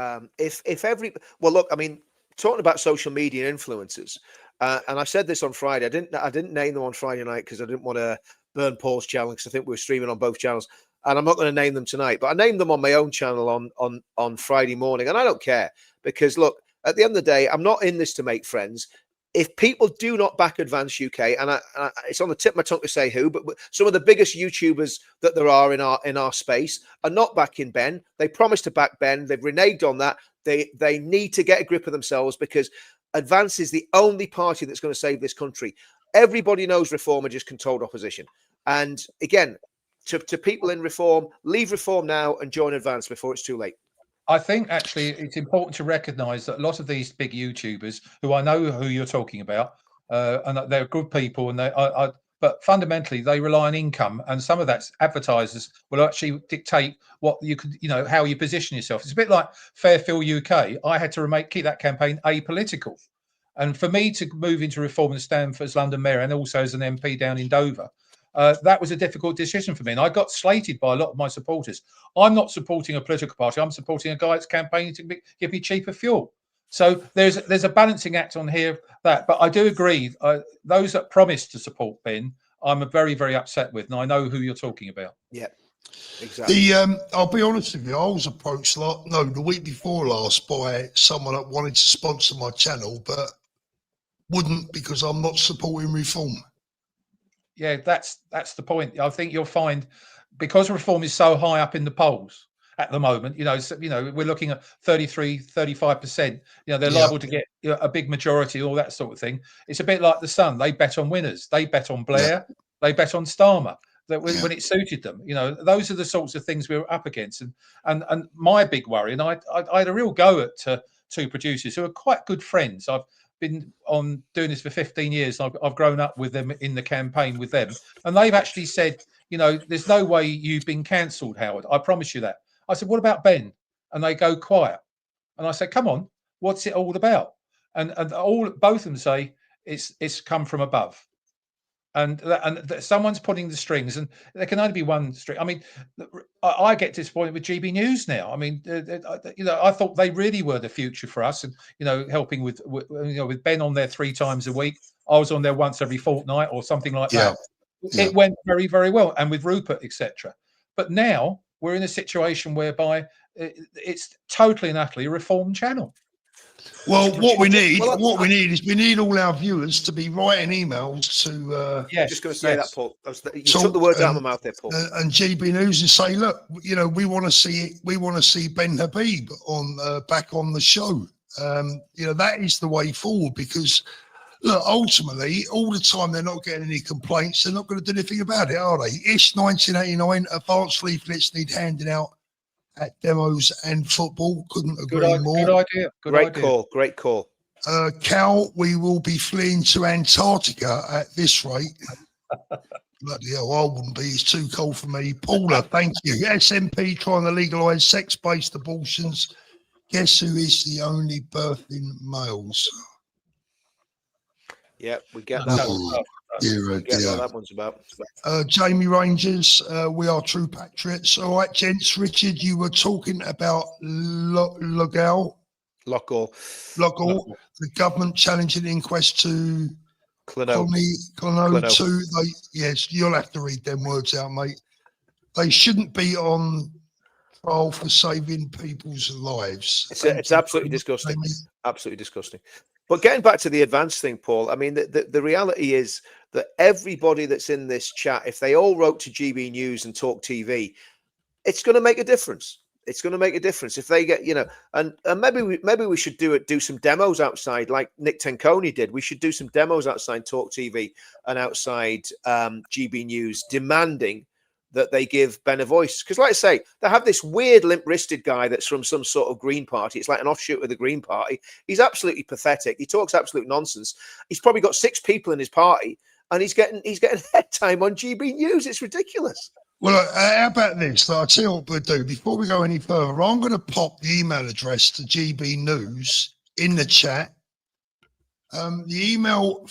Look, I mean, talking about social media influencers, and I said this on Friday. I didn't name them on Friday night because I didn't want to burn Paul's channel because I think we were streaming on both channels. And I'm not going to name them tonight. But I named them on my own channel on Friday morning. And I don't care because, look, at the end of the day, I'm not in this to make friends. If people do not back Advance UK, and it's on the tip of my tongue to say who, but some of the biggest YouTubers that there are in our space are not backing Ben. They promised to back Ben. They've reneged on that. They need to get a grip of themselves because Advance is the only party that's going to save this country. Everybody knows Reform are just controlled opposition. And again, to people in Reform, leave Reform now and join Advance before it's too late. I think actually it's important to recognise that a lot of these big YouTubers, who I know who you're talking about, and that they're good people, and but fundamentally they rely on income, and some of that's advertisers will actually dictate what you could, how you position yourself. It's a bit like Fairfield UK. I had to keep that campaign apolitical, and for me to move into reform and stand for as London Mayor and also as an MP down in Dover. That was a difficult decision for me, and I got slated by a lot of my supporters. I'm not supporting a political party. I'm supporting a guy that's campaigning to give me cheaper fuel. So there's a balancing act on here. But I do agree. Those that promised to support Ben, I'm very, very upset with, and I know who you're talking about. Yeah, exactly. I'll be honest with you. I was approached the week before last by someone that wanted to sponsor my channel, but wouldn't because I'm not supporting reform. Yeah, that's the point. I think you'll find, because reform is so high up in the polls at the moment, we're looking at 33, 35%. They're liable to get a big majority, all that sort of thing. It's a bit like the Sun. They bet on winners. They bet on Blair. They bet on Starmer. That when it suited them, those are the sorts of things we were up against. And my big worry, and I had a real go at two producers who are quite good friends. I've been on doing this for 15 years. I've grown up with them in the campaign with them, and they've actually said, there's no way you've been cancelled, Howard. I promise you that. I said, what about Ben? And they go quiet. And I said, come on, what's it all about? And both of them say it's come from above. And someone's pulling the strings, and there can only be one string. I mean, I get disappointed with GB News now. I mean, I thought they really were the future for us, and helping with Ben on there 3 times a week. I was on there once every fortnight or something like that. It went very, very well, and with Rupert, etc. But now we're in a situation whereby it's totally and utterly a reform channel. Well, what we need is we need all our viewers to be writing emails to. Just going to say that, Paul. You took the words out of my mouth there, Paul. And GB News, and say, look, we want to see Ben Habib back on the show. That is the way forward, because look, ultimately, all the time they're not getting any complaints. They're not going to do anything about it, are they? It's 1989. Advanced leaflets need handing out at demos and football. Couldn't agree more. Good idea. Great call. Cal, we will be fleeing to Antarctica at this rate. Bloody hell, I wouldn't be. It's too cold for me. Paula, thank you. SNP trying to legalise sex-based abortions. Guess who is the only birthing males? Yeah, we get that. What that one's about. Jamie Rangers, we are true patriots. All right, gents. Richard, you were talking about Loughgall, the government challenging the inquest to Clonoe 2. Yes, you'll have to read them words out, mate. They shouldn't be on trial for saving people's lives. It's absolutely disgusting. Absolutely disgusting. But getting back to the advance thing, Paul, I mean, the reality is that everybody that's in this chat, if they all wrote to GB News and Talk TV, it's going to make a difference. It's going to make a difference if they get, and maybe we should do some demos outside, like Nick Tenconi did. We should do some demos outside Talk TV and outside GB News, demanding that they give Ben a voice. Because like I say, they have this weird limp-wristed guy that's from some sort of Green Party. It's like an offshoot of the Green Party. He's absolutely pathetic. He talks absolute nonsense. He's probably got 6 people in his party, and he's getting head time on GB News. It's ridiculous. Well, how about this? I'll tell you what we'll do. Before we go any further, I'm going to pop the email address to GB News in the chat. The email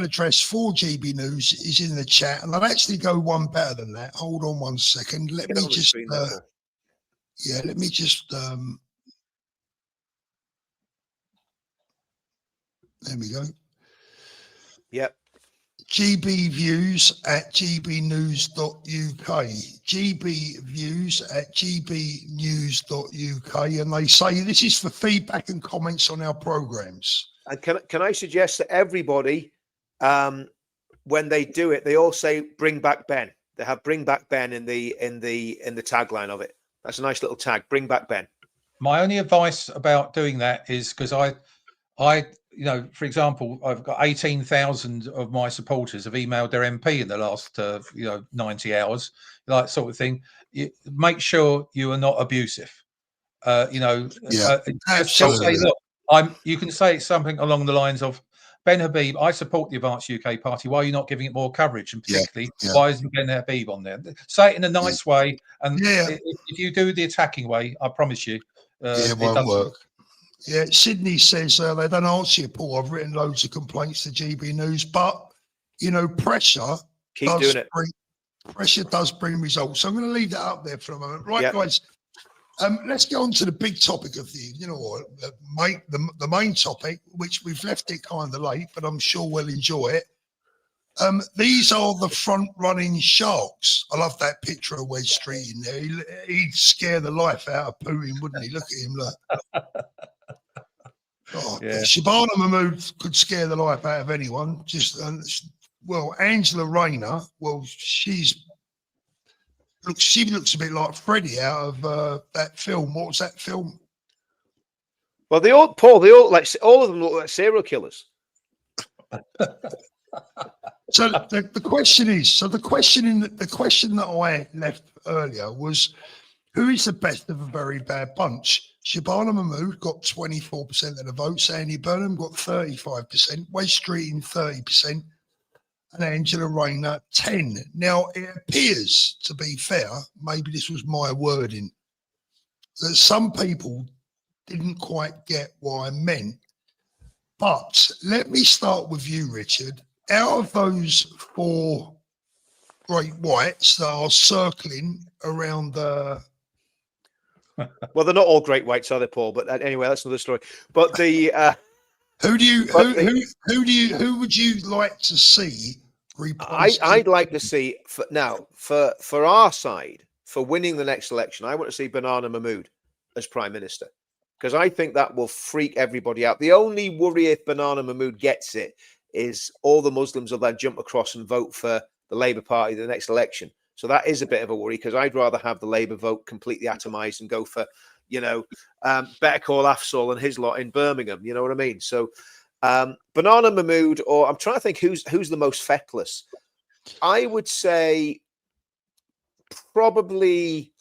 address for GB News is in the chat, and I'll actually go one better than that. Hold on one second. Let me just there we go. Yep. gbviews@gbnews.uk. gbviews@gbnews.uk, and they say this is for feedback and comments on our programs. And can I suggest that everybody, when they do it, they all say "Bring back Ben." They have "Bring back Ben" in the tagline of it. That's a nice little tag. Bring back Ben. My only advice about doing that is because I, for example, I've got 18,000 of my supporters have emailed their MP in the last 90 hours, that sort of thing. Make sure you are not abusive. Yeah, Just say, absolutely. look, you can say something along the lines of, Ben Habib, I support the Advanced UK Party. Why are you not giving it more coverage? And particularly, Yeah. why isn't Ben Habib on there? Say it in a nice way. And Yeah. if you do the attacking way, I promise you, It won't work. Yeah, Sydney says they don't answer you, Paul. I've written loads of complaints to GB News, but pressure pressure does bring results. So I'm going to leave that up there for a moment, right, guys? Let's get on to the big topic of the main topic, which we've left it kind of late, but I'm sure we'll enjoy it. These are the front-running sharks. I love that picture of Wes Street in there. He'd scare the life out of Putin, wouldn't he? Look at him, look. Shabana Mahmood could scare the life out of anyone. Angela Rayner, she looks a bit like Freddie out of that film. What was that film? Well, they all of them look like serial killers. So the question is, the question that I left earlier was, who is the best of a very bad bunch? Shabana Mahmood got 24% of the votes. Andy Burnham got 35%. Wes Streeting 30%. And Angela Rayner 10. Now, it appears, to be fair, maybe this was my wording, that some people didn't quite get what I meant. But let me start with you, Richard. Out of those 4 great whites that are circling around the... Well, they're not all great whites, are they, Paul? But anyway, that's another story. But the... Who would you like to see replace? I'd like to see for our side, for winning the next election, I want to see Banana Mahmood as Prime Minister, because I think that will freak everybody out. The only worry if Banana Mahmood gets it is all the Muslims will then jump across and vote for the Labour Party the next election. So that is a bit of a worry, because I'd rather have the Labour vote completely atomized and go for, Better Call Afzal and his lot in Birmingham. You know what I mean? So Banana Mahmood, or I'm trying to think who's the most feckless. I would say probably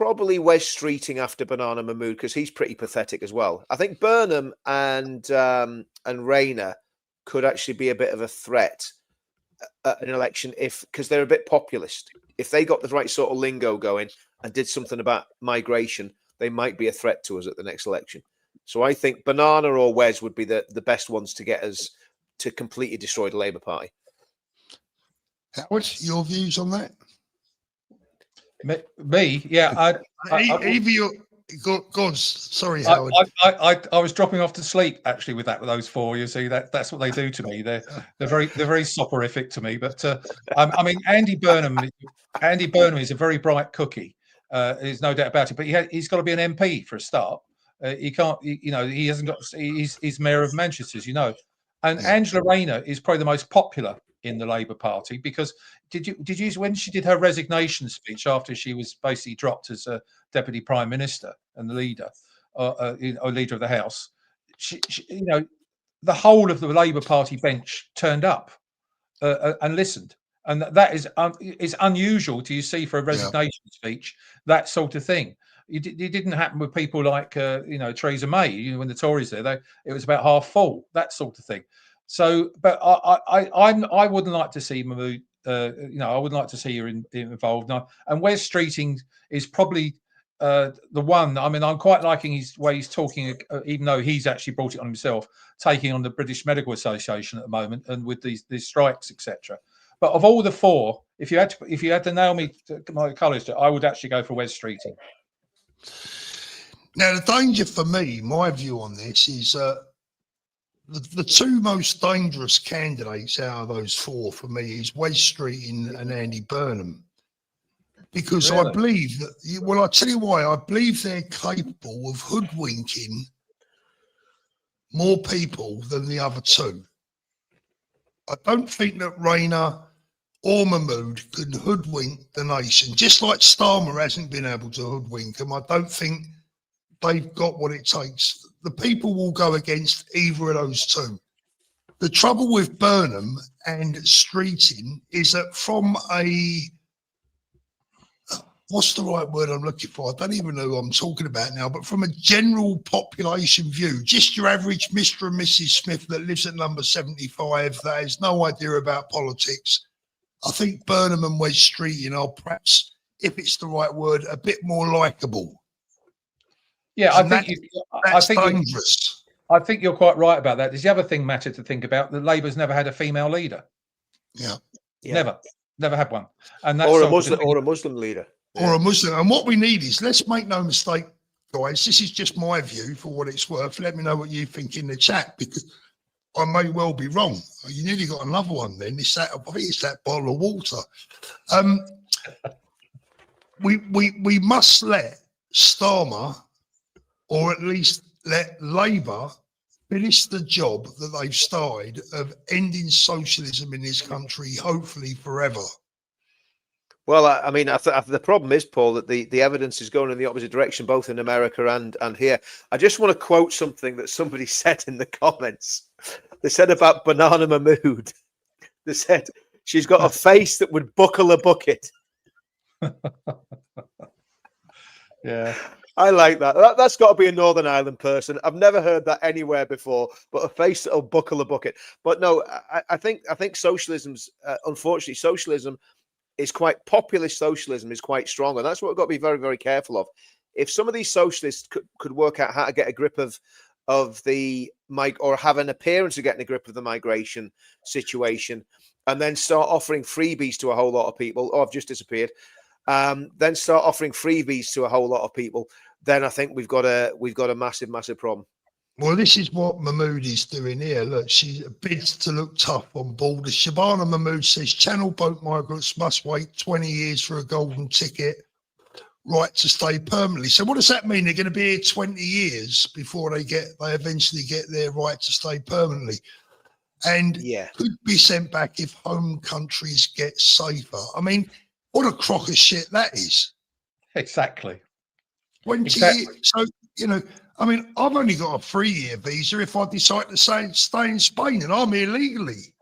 Wes Streeting after Banana Mahmood, because he's pretty pathetic as well. I think Burnham and Rayner could actually be a bit of a threat at an election because they're a bit populist. If they got the right sort of lingo going and did something about migration, they might be a threat to us at the next election. So I think Banana or Wes would be the best ones to get us to completely destroy the Labour Party. Howard, your views on that? Me, yeah. Sorry, Howard. I was dropping off to sleep actually with those 4. You see, that's what they do to me. They're very soporific to me. But I mean, Andy Burnham is a very bright cookie. There's no doubt about it. But he's got to be an MP for a start. He can't. He hasn't got. He's mayor of Manchester, as you know. And Angela Rayner is probably the most popular in the Labour Party, because did you when she did her resignation speech after she was basically dropped as a deputy prime minister and the leader or leader of the House, she the whole of the Labour Party bench turned up and listened, and that is unusual to see for a resignation speech, that sort of thing. It didn't happen with people like Theresa May. When the Tories it was about half full, that sort of thing. So, but I wouldn't like to see Mahmood. I wouldn't like to see her involved. And Wes Streeting is probably the one. I mean, I'm quite liking his way he's talking, even though he's actually brought it on himself, taking on the British Medical Association at the moment, and with these strikes, etc. But of all the 4, if you had to nail me to my colours, I would actually go for Wes Streeting. Now, the danger for me, my view on this is the 2 most dangerous candidates out of those 4 for me is Wes Streeting and Andy Burnham. Because really? I believe that, I'll tell you why. I believe they're capable of hoodwinking more people than the other 2. I don't think that Rayner or Mahmood can hoodwink the nation, just like Starmer hasn't been able to hoodwink them. I don't think they've got what it takes. The people will go against either of those 2. The trouble with Burnham and Streeting is that from a what's the right word I'm looking for? I don't even know who I'm talking about now, but from a general population view, just your average Mr. and Mrs. Smith that lives at number 75, that has no idea about politics. I think Burnham and Wedge Street, you know, perhaps, if it's the right word, a bit more likable. Yeah, And I think dangerous. I think you're quite right about that. There's the other thing, Matter, to think about. That Labour's never had a female leader. Yeah. Never had one. And that's or a Muslim leader. Or a Muslim. And what we need is, let's make no mistake, guys, this is just my view for what it's worth. Let me know what you think in the chat, because I may well be wrong. You nearly got another one then. I think it's that bottle of water. We must let Starmer, or at least let Labour, finish the job that they've started of ending socialism in this country, hopefully forever. Well, I mean, the problem is, Paul, that the evidence is going in the opposite direction, both in America and here. I just want to quote something that somebody said in the comments. They said about Banana Mahmood. They said, she's got a face that would buckle a bucket. Yeah. I like that. That's got to be a Northern Ireland person. I've never heard that anywhere before, but a face that'll buckle a bucket. But no, I think socialism's, unfortunately, socialism is quite, populist socialism is quite strong. And that's what we've got to be very, very careful of. If some of these socialists could work out how to get a grip of the or have an appearance of getting a grip of the migration situation, and then start offering freebies to a whole lot of people. Oh, I've just disappeared. Then start offering freebies to a whole lot of people. Then I think we've got a massive, massive problem. Well, this is what Mahmood is doing here. Look, she bids to look tough on borders. Shabana Mahmood says Channel boat migrants must wait 20 years for a golden ticket, right to stay permanently. So what does that mean? They're going to be here 20 years before they eventually get their right to stay permanently, and could be sent back if home countries get safer. I mean, what a crock of shit that is. Exactly. 20 years. So, you know, I mean, I've only got a 3-year visa if I decide to stay in Spain, and I'm here legally.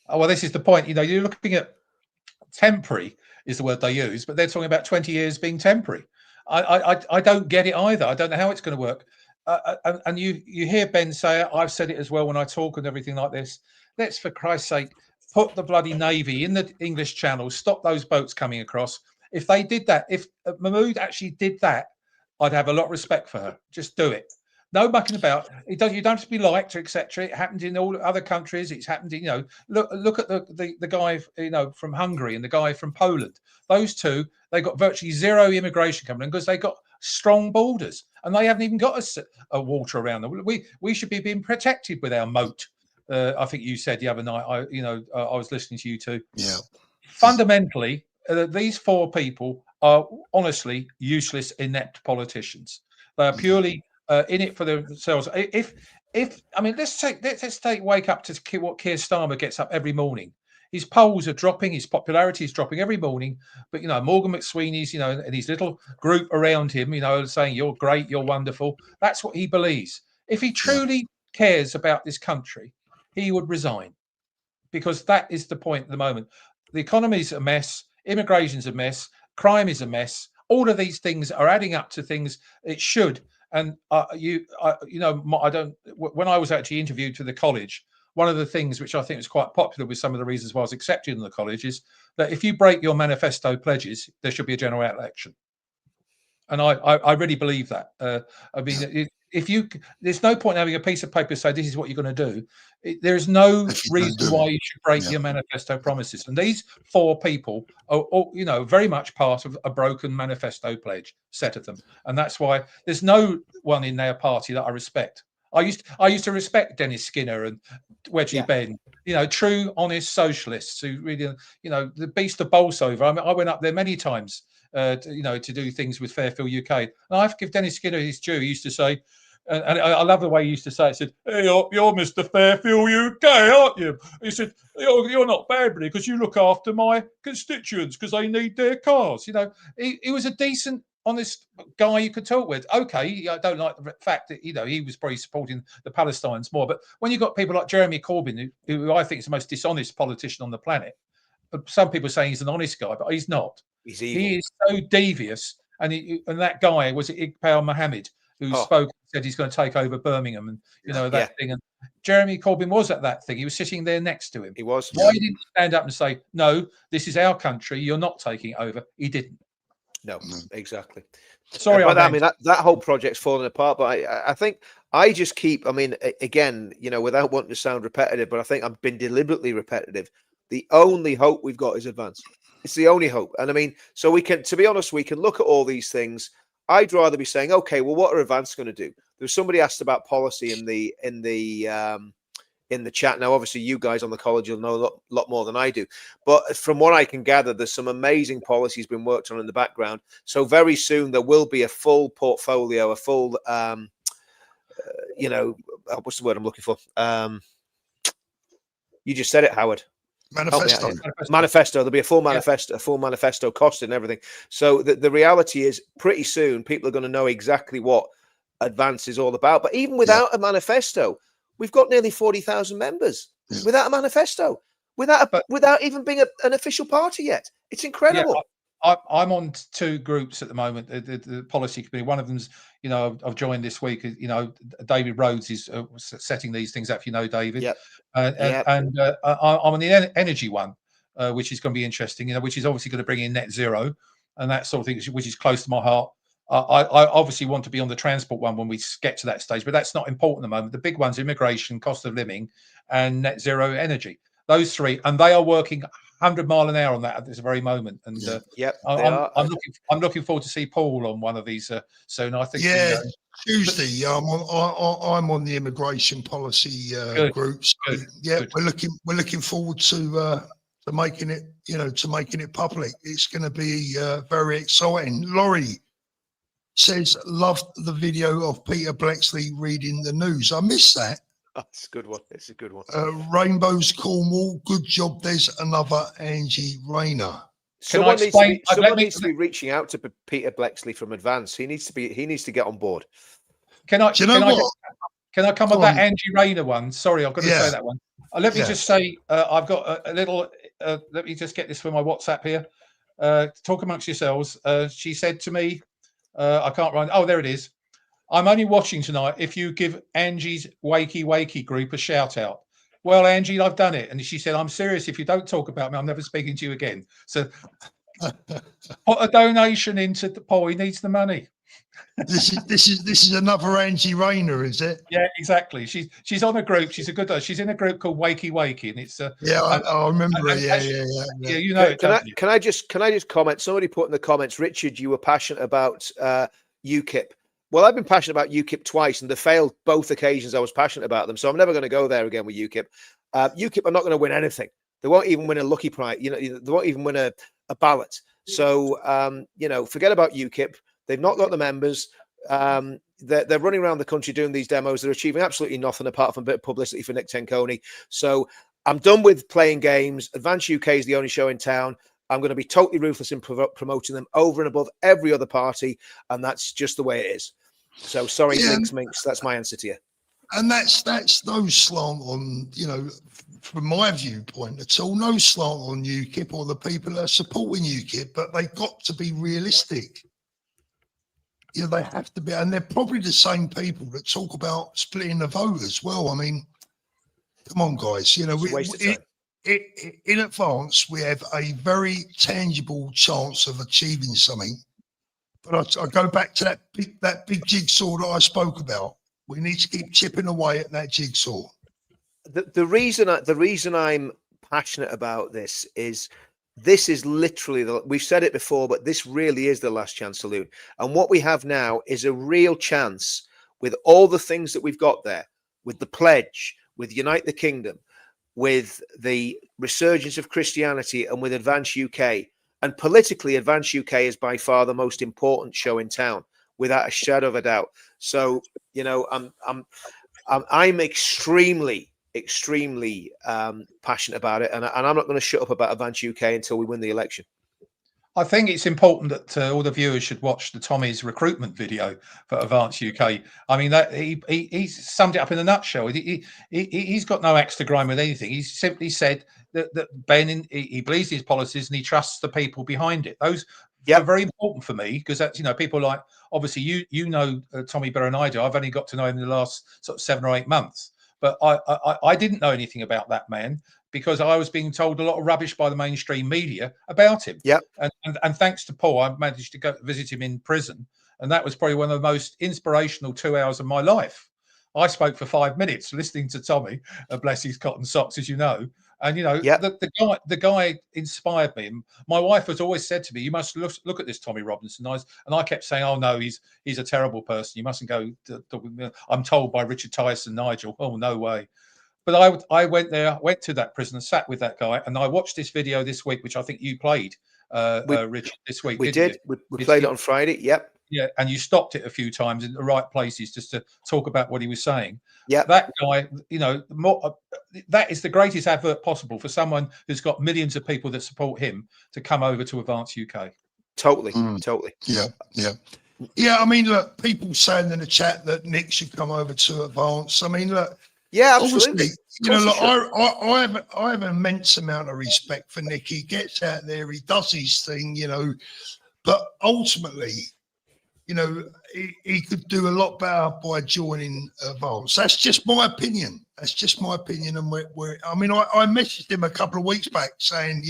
Oh, well, this is the point. You know, you're looking at temporary is the word they use, but they're talking about 20 years being temporary. I don't get it either. I don't know how it's going to work. And you hear Ben say it. I've said it as well when I talk and everything like this. Let's, for Christ's sake, put the bloody Navy in the English Channel, stop those boats coming across. If they did that, if Mahmood actually did that, I'd have a lot of respect for her. Just do it. No mucking about. You don't have to be liked or etc. It happened in all other countries. It's happened in, you know, look at the guy, you know, from Hungary and the guy from Poland. Those two, they got virtually zero immigration coming in because they got strong borders, and they haven't even got a water around them. We should be being protected with our moat. I think you said the other night. I was listening to you too. Yeah. Fundamentally, these four people are honestly useless, inept politicians. They are purely in it for themselves. If I mean, let's wake up to what Keir Starmer gets up every morning. His polls are dropping, his popularity is dropping every morning. But you know, Morgan McSweeney's, you know, and his little group around him, you know, saying you're great, you're wonderful. That's what he believes. If he truly cares about this country, he would resign, because that is the point at the moment. The economy's a mess, immigration's a mess, crime is a mess. All of these things are adding up to things it should. And I don't. When I was actually interviewed to the college, one of the things which I think was quite popular with some of the reasons why I was accepted in the college is that if you break your manifesto pledges, there should be a general election. And I really believe that. I mean, there's no point in having a piece of paper say this is what you're going to do. There is no reason why you should break your manifesto promises. And these four people are, you know, very much part of a broken manifesto pledge set of them. And that's why there's no one in their party that I respect. I used to respect Dennis Skinner and Wedgie Ben, you know, true, honest socialists who really, you know, the beast of Bolsover. I mean, I went up there many times, to do things with Fairfield UK. And I have to give Dennis Skinner his due. He used to say, and I love the way he used to say it, said, hey, you're Mr. Fairfield UK, aren't you? He said, you're not bad, because you look after my constituents because they need their cars. You know, he was a decent, honest guy you could talk with. Okay, I don't like the fact that, you know, he was probably supporting the Palestinians more. But when you've got people like Jeremy Corbyn, who I think is the most dishonest politician on the planet, some people saying he's an honest guy, but he's not. He's He evil. is so devious. And that guy was it Iqbal Mohammed who spoke, said he's going to take over Birmingham, and that thing. And Jeremy Corbyn was at that thing. He was sitting there next to him. He was. Why didn't he stand up and say, "No, this is our country. You're not taking it over"? He didn't. No, exactly. Sorry, but I mean that whole project's falling apart. But I think I just keep. I mean, again, without wanting to sound repetitive, but I think I've been deliberately repetitive. The only hope we've got is advance. It's the only hope. And I mean, so we can, to be honest, we can look at all these things. I'd rather be saying, okay, well, what are advance going to do? There was somebody asked about policy in the chat. Now, obviously, you guys on the college will know a lot more than I do. But from what I can gather, there's some amazing policies being worked on in the background. So very soon there will be a full portfolio, a full, what's the word I'm looking for? You just said it, Howard. Manifesto. There'll be a full manifesto, a full manifesto cost and everything. So the reality is, pretty soon people are going to know exactly what advance is all about. But even without a manifesto, we've got nearly 40,000 members without a manifesto, without even being an official party yet. It's incredible. Yeah, I'm on 2 groups at the moment. The policy committee. One of them's, I've joined this week. David Rhodes is setting these things up. David. Yep. And I'm on the energy one, which is going to be interesting. Which is obviously going to bring in net zero and that sort of thing, which is close to my heart. I obviously want to be on the transport one when we get to that stage, but that's not important at the moment. The big ones: immigration, cost of living, and net zero energy. Those 3, and they are working 100 mile an hour on that at this very moment. And I'm looking forward to see Paul on one of these soon. I think. Tuesday. I'm on the immigration policy groups. So, good. We're looking forward to making it. To making it public. It's going to be very exciting. Laurie says, loved the video of Peter Bleksley reading the news. I missed that. That's a good one. It's a good one. Rainbows Cornwall. Good job. There's another Angie Rayner. Someone needs to be reaching out to Peter Bleksley from Advance. He needs to get on board. Can I come on that Angie Rayner one? Sorry, I've got to say that one. Let me just say, I've got a little. Let me just get this from my WhatsApp here. Talk amongst yourselves. She said to me, I can't run. Oh, there it is. I'm only watching tonight if you give Angie's Wakey group a shout out. Well, Angie, I've done it. And she said, I'm serious. If you don't talk about me, I'm never speaking to you again. So put a donation into the Paul. He needs the money. This is another Angie Rayner, is it? Yeah, exactly. She's on a group. She's a good. She's in a group called Wakey, and it's I remember it. Yeah. Can I just comment? Somebody put in the comments, Richard, you were passionate about UKIP. Well, I've been passionate about UKIP twice, and they failed both occasions I was passionate about them. So I'm never going to go there again with UKIP. UKIP are not going to win anything. They won't even win a lucky prize. They won't even win a ballot. So forget about UKIP. They've not got the members. They're running around the country doing these demos. They're achieving absolutely nothing apart from a bit of publicity for Nick Tenconi. So I'm done with playing games. Advance UK is the only show in town. I'm going to be totally ruthless in promoting them over and above every other party, and that's just the way it is. So sorry, Minx. That's my answer to you. And that's no slant on, from my viewpoint at all, no slant on UKIP or the people that are supporting UKIP, but they've got to be realistic. They have to be, and they're probably the same people that talk about splitting the vote as well. I mean, come on, guys. In advance, we have a very tangible chance of achieving something. But I go back to that big jigsaw that I spoke about. We need to keep chipping away at that jigsaw. The reason I'm passionate about this is literally we've said it before, but this really is the last chance saloon. And what we have now is a real chance with all the things that we've got there, with the pledge, with Unite the Kingdom, with the resurgence of Christianity, and with Advance UK. And politically, Advance UK is by far the most important show in town, without a shadow of a doubt. So, I'm extremely passionate about it, and I'm not going to shut up about Advance UK until we win the election. I think it's important that all the viewers should watch the Tommy's recruitment video for Advance UK. I mean, that he summed it up in a nutshell. He's got no axe to grind with anything. He simply said that Ben he believes his policies and he trusts the people behind it. Those Yep. are very important for me, because that's, people like, obviously you know Tommy better than I do. I've only got to know him in the last sort of 7 or 8 months, but I didn't know anything about that man, because I was being told a lot of rubbish by the mainstream media about him. Yep. And thanks to Paul, I managed to go visit him in prison, and that was probably one of the most inspirational 2 hours of my life. I spoke for 5 minutes listening to Tommy, bless his cotton socks, as you know. And Yep. the guy inspired me. My wife has always said to me, "You must look at this Tommy Robinson." And I kept saying, "Oh no, he's a terrible person. You mustn't go." I'm told by Richard Tyson, Nigel. Oh, no way. But I went there, went to that prison, and sat with that guy, and I watched this video this week, which I think you played, Richard, this week. We did. We played it on Friday. Yep. Yeah, and you stopped it a few times in the right places just to talk about what he was saying. Yeah, that guy, that is the greatest advert possible for someone who's got millions of people that support him to come over to Advance UK. Totally, totally. Yeah. I mean, look, people saying in the chat that Nick should come over to Advance. I mean, look. Yeah, absolutely. Look, I have an immense amount of respect for Nick. He gets out there, he does his thing, but ultimately, he could do a lot better by joining Advance. That's just my opinion. And I messaged him a couple of weeks back saying,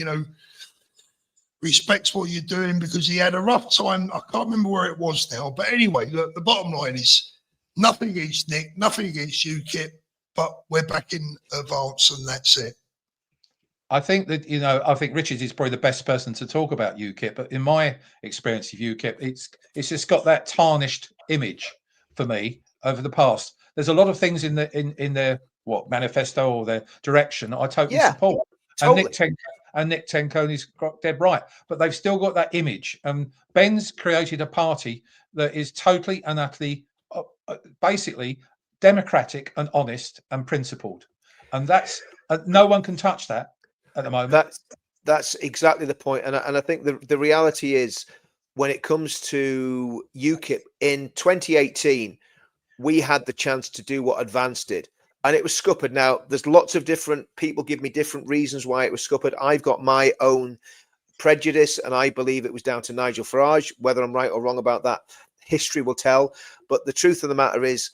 respects what you're doing, because he had a rough time. I can't remember where it was now. But anyway, look, the bottom line is nothing against Nick, nothing against UKIP, but we're back in Advance and that's it. I think that, I think Richard is probably the best person to talk about UKIP, but in my experience of UKIP, it's just got that tarnished image for me over the past. There's a lot of things in their manifesto or their direction I totally support. Totally. And Nick Tenconi's got dead right, but they've still got that image. Ben's created a party that is totally and utterly, basically democratic and honest and principled, and that's no one can touch that at the moment. That's exactly the point. And I think the reality is, when it comes to UKIP in 2018, we had the chance to do what Advance did, and it was scuppered. Now, there's lots of different people give me different reasons why it was scuppered. I've got my own prejudice, and I believe it was down to Nigel Farage. Whether I'm right or wrong about that, history will tell. But the truth of the matter is,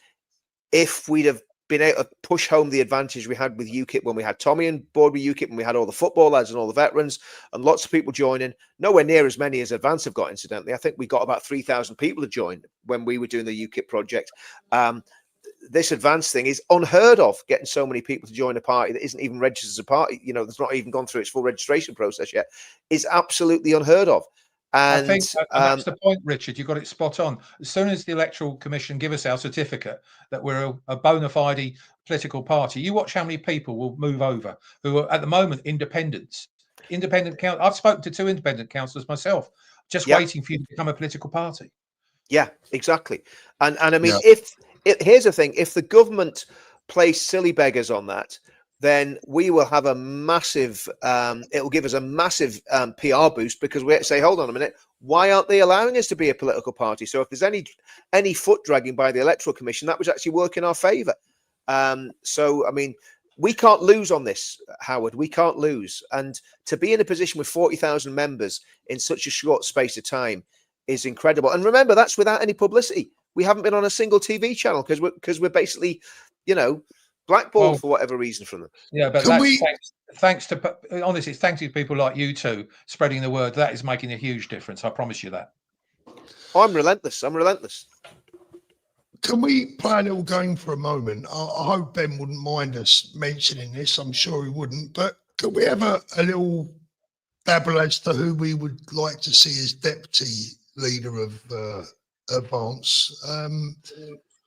if we'd have been able to push home the advantage we had with UKIP when we had Tommy on board with UKIP, and we had all the football lads and all the veterans and lots of people joining, nowhere near as many as Advance have got, incidentally. I think we got about 3,000 people to join when we were doing the UKIP project. This Advance thing is unheard of, getting so many people to join a party that isn't even registered as a party, that's not even gone through its full registration process yet, is absolutely unheard of. And I think that's the point, Richard. You got it spot on. As soon as the Electoral Commission give us our certificate that we're a bona fide political party, you watch how many people will move over who are at the moment independents. I've spoken to 2 independent councillors myself, just waiting for you to become a political party. Yeah, exactly. And I mean, here's the thing: if the government plays silly beggars on that, then we will have a massive, it will give us a massive PR boost, because we say, hold on a minute, why aren't they allowing us to be a political party? So if there's any foot dragging by the Electoral Commission, that would actually work in our favour. So, I mean, we can't lose on this, Howard. We can't lose. And to be in a position with 40,000 members in such a short space of time is incredible. And remember, that's without any publicity. We haven't been on a single TV channel because we're basically, blackballed for whatever reason from them. Yeah, but thanks to honestly, thanks to people like you two spreading the word. That is making a huge difference. I promise you that. I'm relentless. Can we play a little game for a moment? I hope Ben wouldn't mind us mentioning this. I'm sure he wouldn't. But can we have a little babble as to who we would like to see as deputy leader of Advance?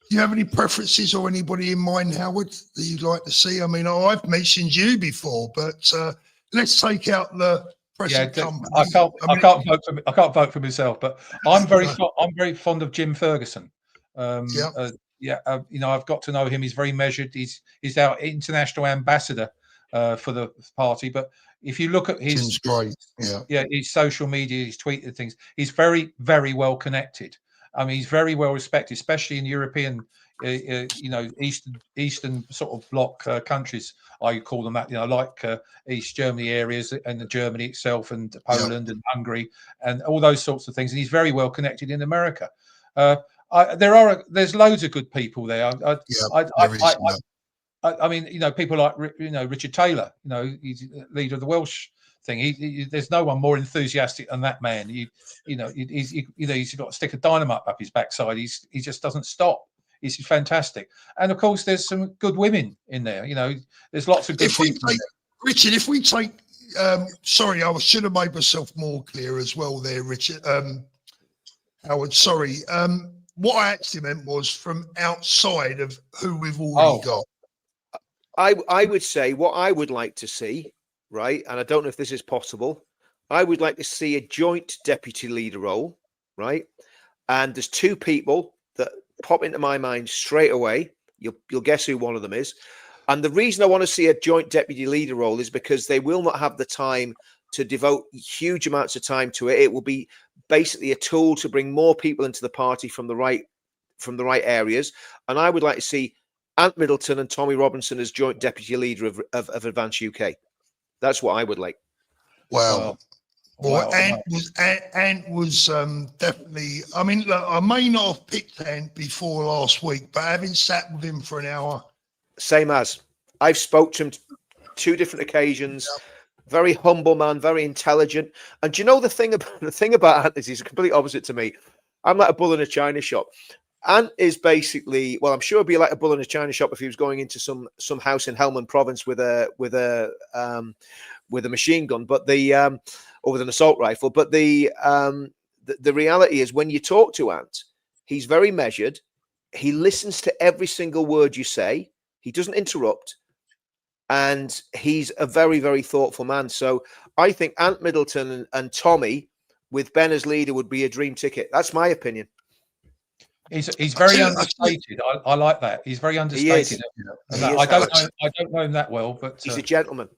Do you have any preferences or anybody in mind, Howard, that you'd like to see? I mean, I've mentioned you before, but let's take out the present company. I can't vote for myself, but I'm very fond of Jim Ferguson. I've got to know him. He's very measured. He's our international ambassador for the party. But if you look at his his social media, his tweeted things, he's very, very well connected. I mean, he's very well respected, especially in European, Eastern sort of bloc countries. I call them that, like East Germany areas and Germany itself and Poland and Hungary and all those sorts of things. And he's very well connected in America. There's loads of good people there. I mean, people like Richard Taylor. He's leader of the Welsh thing. There's no one more enthusiastic than that man. He's got a stick of dynamite up his backside. He just doesn't stop. He's fantastic. And of course, there's some good women in there. There's lots of good people. Richard, if we take, sorry, I should have made myself more clear as well there, Richard. Howard, sorry. What I actually meant was from outside of who we've already got. I would say what I would like to see, right, and I don't know if this is possible, I would like to see a joint deputy leader role, right? And there's two people that pop into my mind straight away. You'll guess who one of them is. And the reason I want to see a joint deputy leader role is because they will not have the time to devote huge amounts of time to it. It will be basically a tool to bring more people into the party from the right areas. And I would like to see Ant Middleton and Tommy Robinson as joint deputy leader of Advance UK. That's what I would like. Well, Ant was definitely. I mean, look, I may not have picked Ant before last week, but having sat with him for an hour, same as I've spoke to him two different occasions. Yep. Very humble man, very intelligent. And do you know the thing about Ant is he's completely opposite to me. I'm like a bull in a china shop. Ant is basically, well, I'm sure it'd be like a bull in a china shop if he was going into some house in Helmand Province with a machine gun, but or with an assault rifle. But the reality is, when you talk to Ant, he's very measured. He listens to every single word you say. He doesn't interrupt. And he's a very, very thoughtful man. So I think Ant Middleton and Tommy with Ben as leader would be a dream ticket. That's my opinion. He's very understated. I like that. He's very understated. I don't know him that well, but he's a gentleman.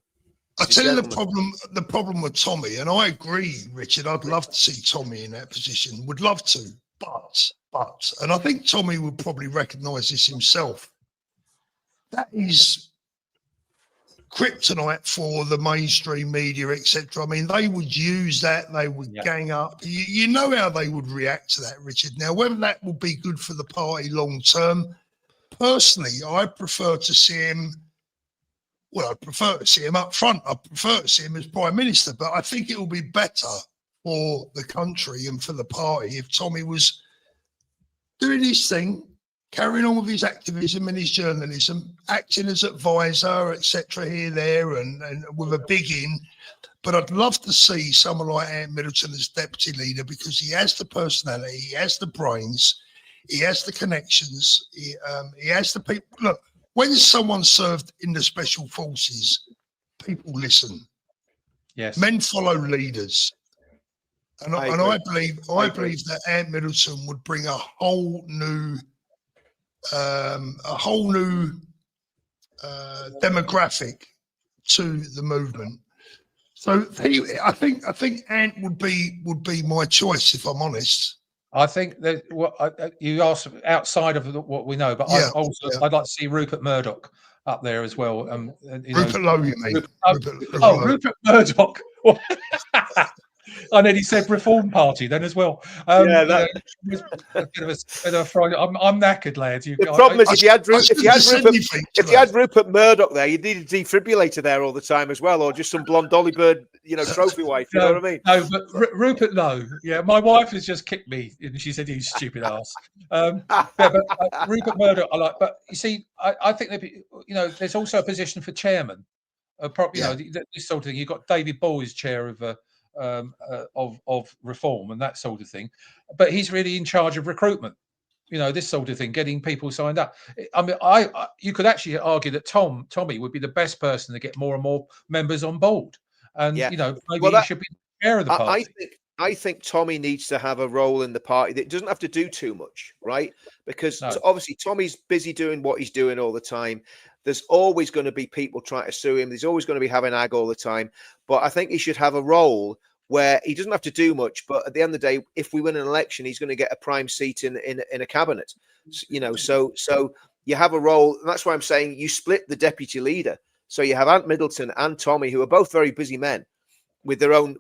I tell you the problem with Tommy, and I agree, Richard. I'd love to see Tommy in that position. Would love to, but, and I think Tommy would probably recognise this himself. That is kryptonite for the mainstream media, etc. I mean, they would use that. They would gang up. You know how they would react to that, Richard. Now, whether that will be good for the party long term, personally, I prefer to see him. Well, I prefer to see him up front. I prefer to see him as Prime Minister, but I think it will be better for the country and for the party if Tommy was doing his thing, carrying on with his activism and his journalism, acting as advisor, etc., here, there, and with a big in. But I'd love to see someone like Ant Middleton as deputy leader because he has the personality, he has the brains, he has the connections, he has the people. Look, when someone served in the special forces, people listen. Yes, men follow leaders, and I believe that Ant Middleton would bring a whole new demographic to the movement. So I think Ant would be my choice if I'm honest. I think that you asked outside of what we know, but I'd like to see Rupert Murdoch up there as well. Rupert Lowe, you mean? Rupert Murdoch. And then he said Reform Party then as well. I'm knackered, lads. The problem is if you had Rupert Murdoch there, you'd need a defibrillator there all the time as well, or just some blonde Dolly Bird, trophy wife. You know what I mean? No, but Rupert, no. Yeah, my wife has just kicked me, and she said, "You stupid ass." But Rupert Murdoch, I like. But you see, I think that there's also a position for chairman. This sort of thing. You've got David Ball as chair of reform and that sort of thing, but he's really in charge of recruitment. This sort of thing, getting people signed up. I mean, you could actually argue that Tommy would be the best person to get more and more members on board, and maybe he should be the chair of the party. I think Tommy needs to have a role in the party that doesn't have to do too much, right? Because obviously Tommy's busy doing what he's doing all the time. There's always going to be people trying to sue him. There's always going to be having ag all the time. But I think he should have a role where he doesn't have to do much, but at the end of the day, if we win an election, he's going to get a prime seat in a cabinet. You know, so you have a role, and that's why I'm saying you split the deputy leader. So you have Ant Middleton and Tommy, who are both very busy men with their own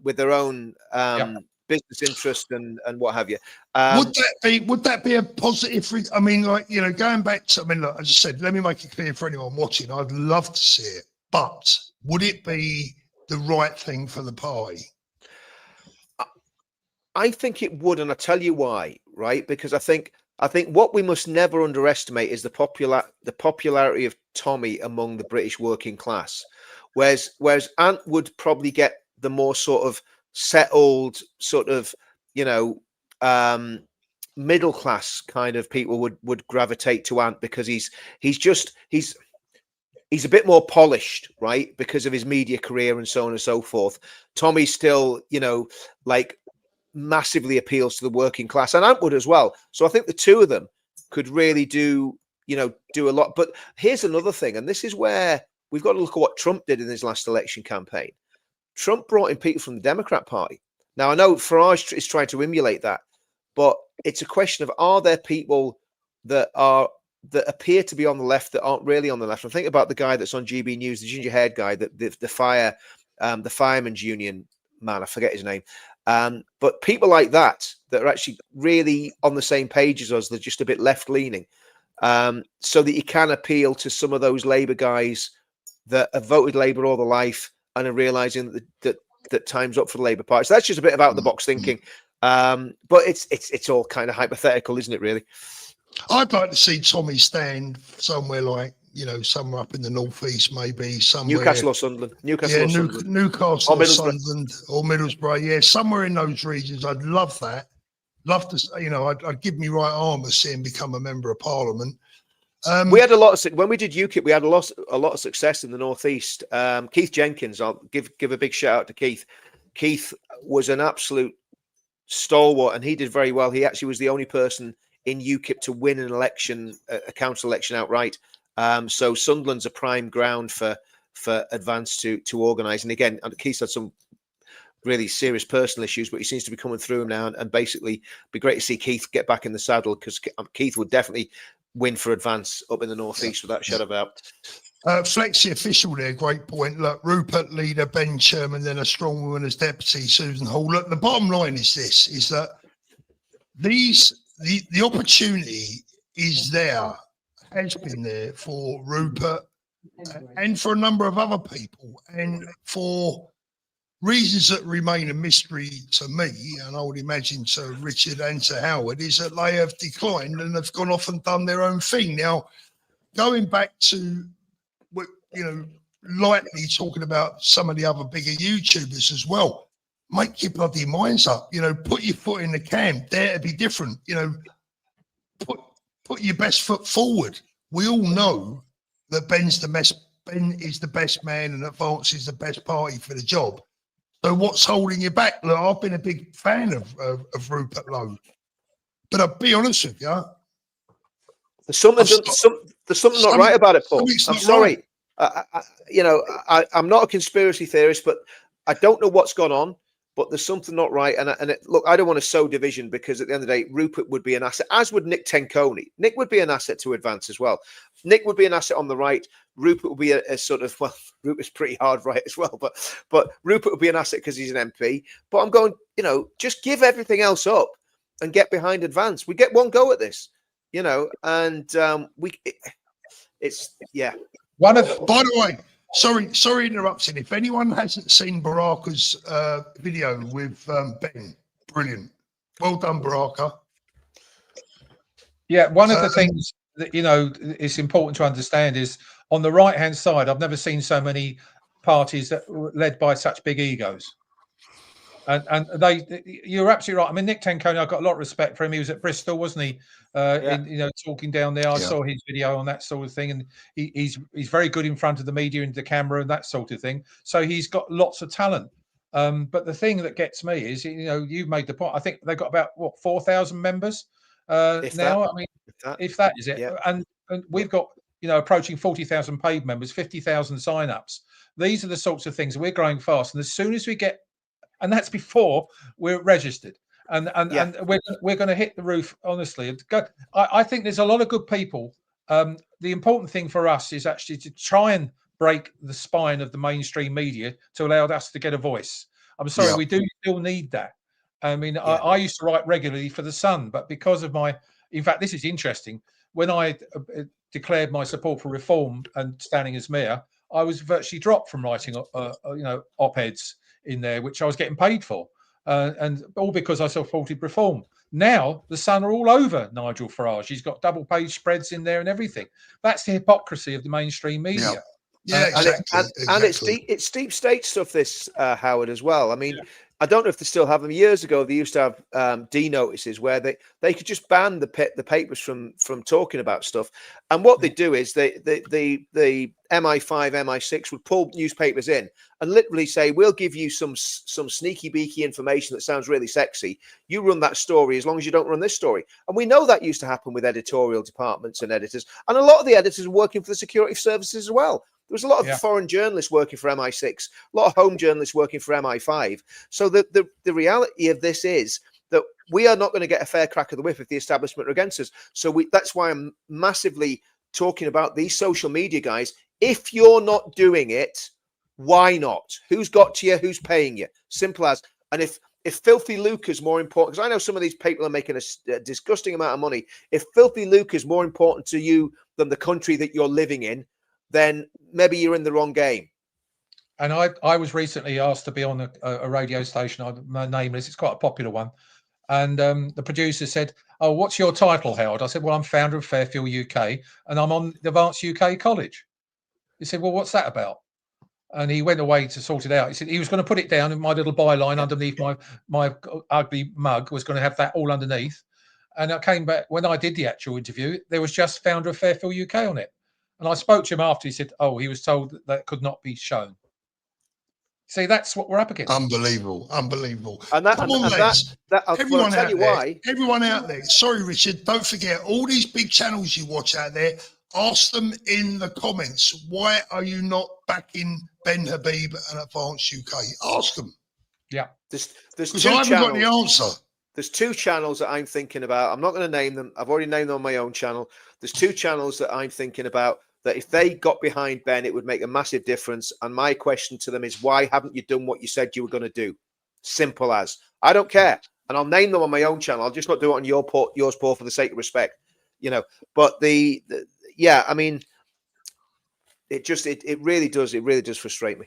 business interest and what have you. Would that be a positive? I mean, like, you know, going back to, I mean, look, as I said, let me make it clear for anyone watching, I'd love to see it, but would it be the right thing for the party? I think it would, and I'll tell you why, right? Because I think what we must never underestimate is the popularity of Tommy among the British working class, whereas Ant would probably get the more sort of settled, sort of, you know, middle class kind of people would gravitate to Ant, because he's a bit more polished, right? Because of his media career and so on and so forth. Tommy still, you know, like, massively appeals to the working class, and Ant would as well. So I think the two of them could really do a lot. But here's another thing, and this is where we've got to look at what Trump did in his last election campaign. Trump brought in people from the Democrat Party. Now, I know Farage is trying to emulate that, but it's a question of, are there people that appear to be on the left that aren't really on the left? I think about the guy that's on GB News, the ginger-haired guy, the firemen's union man. I forget his name. But people like that are actually really on the same page as us, they're just a bit left-leaning, so that you can appeal to some of those Labour guys that have voted Labour all their life and are realising that time's up for the Labour Party. So that's just a bit of out-of-the-box thinking. But it's all kind of hypothetical, isn't it, really? I'd like to see Tommy stand somewhere like, you know, somewhere up in the northeast, maybe somewhere. Newcastle or Sunderland. Newcastle or Sunderland or Middlesbrough. Yeah, somewhere in those regions. I'd love that. Love to, you know, I'd give me right arm to see him become a member of Parliament. We had a lot of, when we did UKIP, we had a lot of success in the northeast. Keith Jenkins, I'll give a big shout out to Keith. Keith was an absolute stalwart, and he did very well. He actually was the only person in UKIP to win an election, a council election outright. So Sunderland's a prime ground for Advance to organise. And again, Keith's had some really serious personal issues, but he seems to be coming through them now. And basically, be great to see Keith get back in the saddle, because Keith would definitely win for Advance up in the northeast without a shadow of a doubt. Flexi official there, great point. Look, Rupert leader, Ben Sherman, then a strong woman as deputy, Susan Hall. Look, the bottom line is this: is that the opportunity is there, has been there for Rupert and for a number of other people, and for reasons that remain a mystery to me, and I would imagine to Richard and to Howard, is that they have declined and have gone off and done their own thing. Now, going back to, you know, lightly talking about some of the other bigger YouTubers as well, make your bloody minds up, you know, put your foot in the camp, dare to be different, you know, put your best foot forward. We all know that Ben is the best man and Advance is the best party for the job. So what's holding you back? Look, I've been a big fan of Rupert Lowe, but I'll be honest with you, there's something not right about it, Paul. I'm sorry. Right. I'm not a conspiracy theorist, but I don't know what's gone on. But there's something not right. Look, I don't want to sow division, because at the end of the day, Rupert would be an asset, as would Nick Tenconi. Nick would be an asset to Advance as well. Nick would be an asset on the right. Rupert would be a sort of, well, Rupert's pretty hard right as well, but Rupert would be an asset because he's an MP. But I'm going, you know, just give everything else up and get behind Advance. We get one go at this, you know, and it's yeah. By the way, sorry interrupting. If anyone hasn't seen Baraka's video with Ben, brilliant. Well done, Baraka. Yeah, one of the things that, you know, it's important to understand is on the right-hand side, I've never seen so many parties that were led by such big egos. And you're absolutely right. I mean, Nick Tenconi, I've got a lot of respect for him. He was at Bristol, wasn't he? Talking down there. I saw his video on that sort of thing, and he's very good in front of the media and the camera and that sort of thing. So he's got lots of talent. But the thing that gets me is, you know, you've made the point. I think they've got about 4,000 members now. I mean, if that is it, and we've got, you know, approaching 40,000 paid members, 50,000 sign-ups. These are the sorts of things. We're growing fast, and as soon as we get and that's before we're registered. And Yeah. we're going to hit the roof, honestly. I think there's a lot of good people. The important thing for us is actually to try and break the spine of the mainstream media to allow us to get a voice. I'm sorry, Yeah. we do still need that. I mean, I used to write regularly for The Sun, but because of in fact, this is interesting. When I declared my support for reform and standing as mayor, I was virtually dropped from writing, op-eds in there, which I was getting paid for. And all because I supported reform. Now the Sun are all over Nigel Farage. He's got double page spreads in there and everything. That's the hypocrisy of the mainstream media. Yeah, exactly. And it's deep state stuff, this, Howard, as well. I mean, I don't know if they still have them. Years ago, they used to have D notices where they could just ban the papers from talking about stuff. And what they do is the MI5, MI6 would pull newspapers in and literally say, we'll give you some sneaky beaky information that sounds really sexy. You run that story as long as you don't run this story. And we know that used to happen with editorial departments and editors. And a lot of the editors are working for the security services as well. There was a lot of foreign journalists working for MI6, a lot of home journalists working for MI5. So the reality of this is that we are not going to get a fair crack of the whip if the establishment are against us. So that's why I'm massively talking about these social media guys. If you're not doing it, why not? Who's got to you? Who's paying you? Simple as. And if filthy lucre is more important, because I know some of these people are making a disgusting amount of money. If filthy lucre is more important to you than the country that you're living in, then maybe you're in the wrong game. And I was recently asked to be on a radio station. I'm nameless. It's quite a popular one. And the producer said, "Oh, what's your title, Howard?" I said, "Well, I'm founder of Fairfield UK, and I'm on the Advanced UK College." He said, "Well, what's that about?" And he went away to sort it out. He said he was going to put it down in my little byline underneath my ugly mug, was going to have that all underneath. And I came back when I did the actual interview. There was just founder of Fairfield UK on it. And I spoke to him after. He said, "Oh, he was told that could not be shown." See, that's what we're up against. Unbelievable. And everyone tell out you there, why. everyone out there. Sorry, Richard. Don't forget all these big channels you watch out there. Ask them in the comments, why are you not backing Ben Habib and Advance UK? Ask them. Yeah. There's Because two I haven't got the channels. answer. There's two channels that I'm thinking about. I'm not going to name them. I've already named them on my own channel. There's two channels that I'm thinking about that if they got behind Ben, it would make a massive difference. And my question to them is, why haven't you done what you said you were going to do? Simple as. I don't care. And I'll name them on my own channel. I'll just not do it on yours, Paul, for the sake of respect. But yeah, I mean, it really does frustrate me.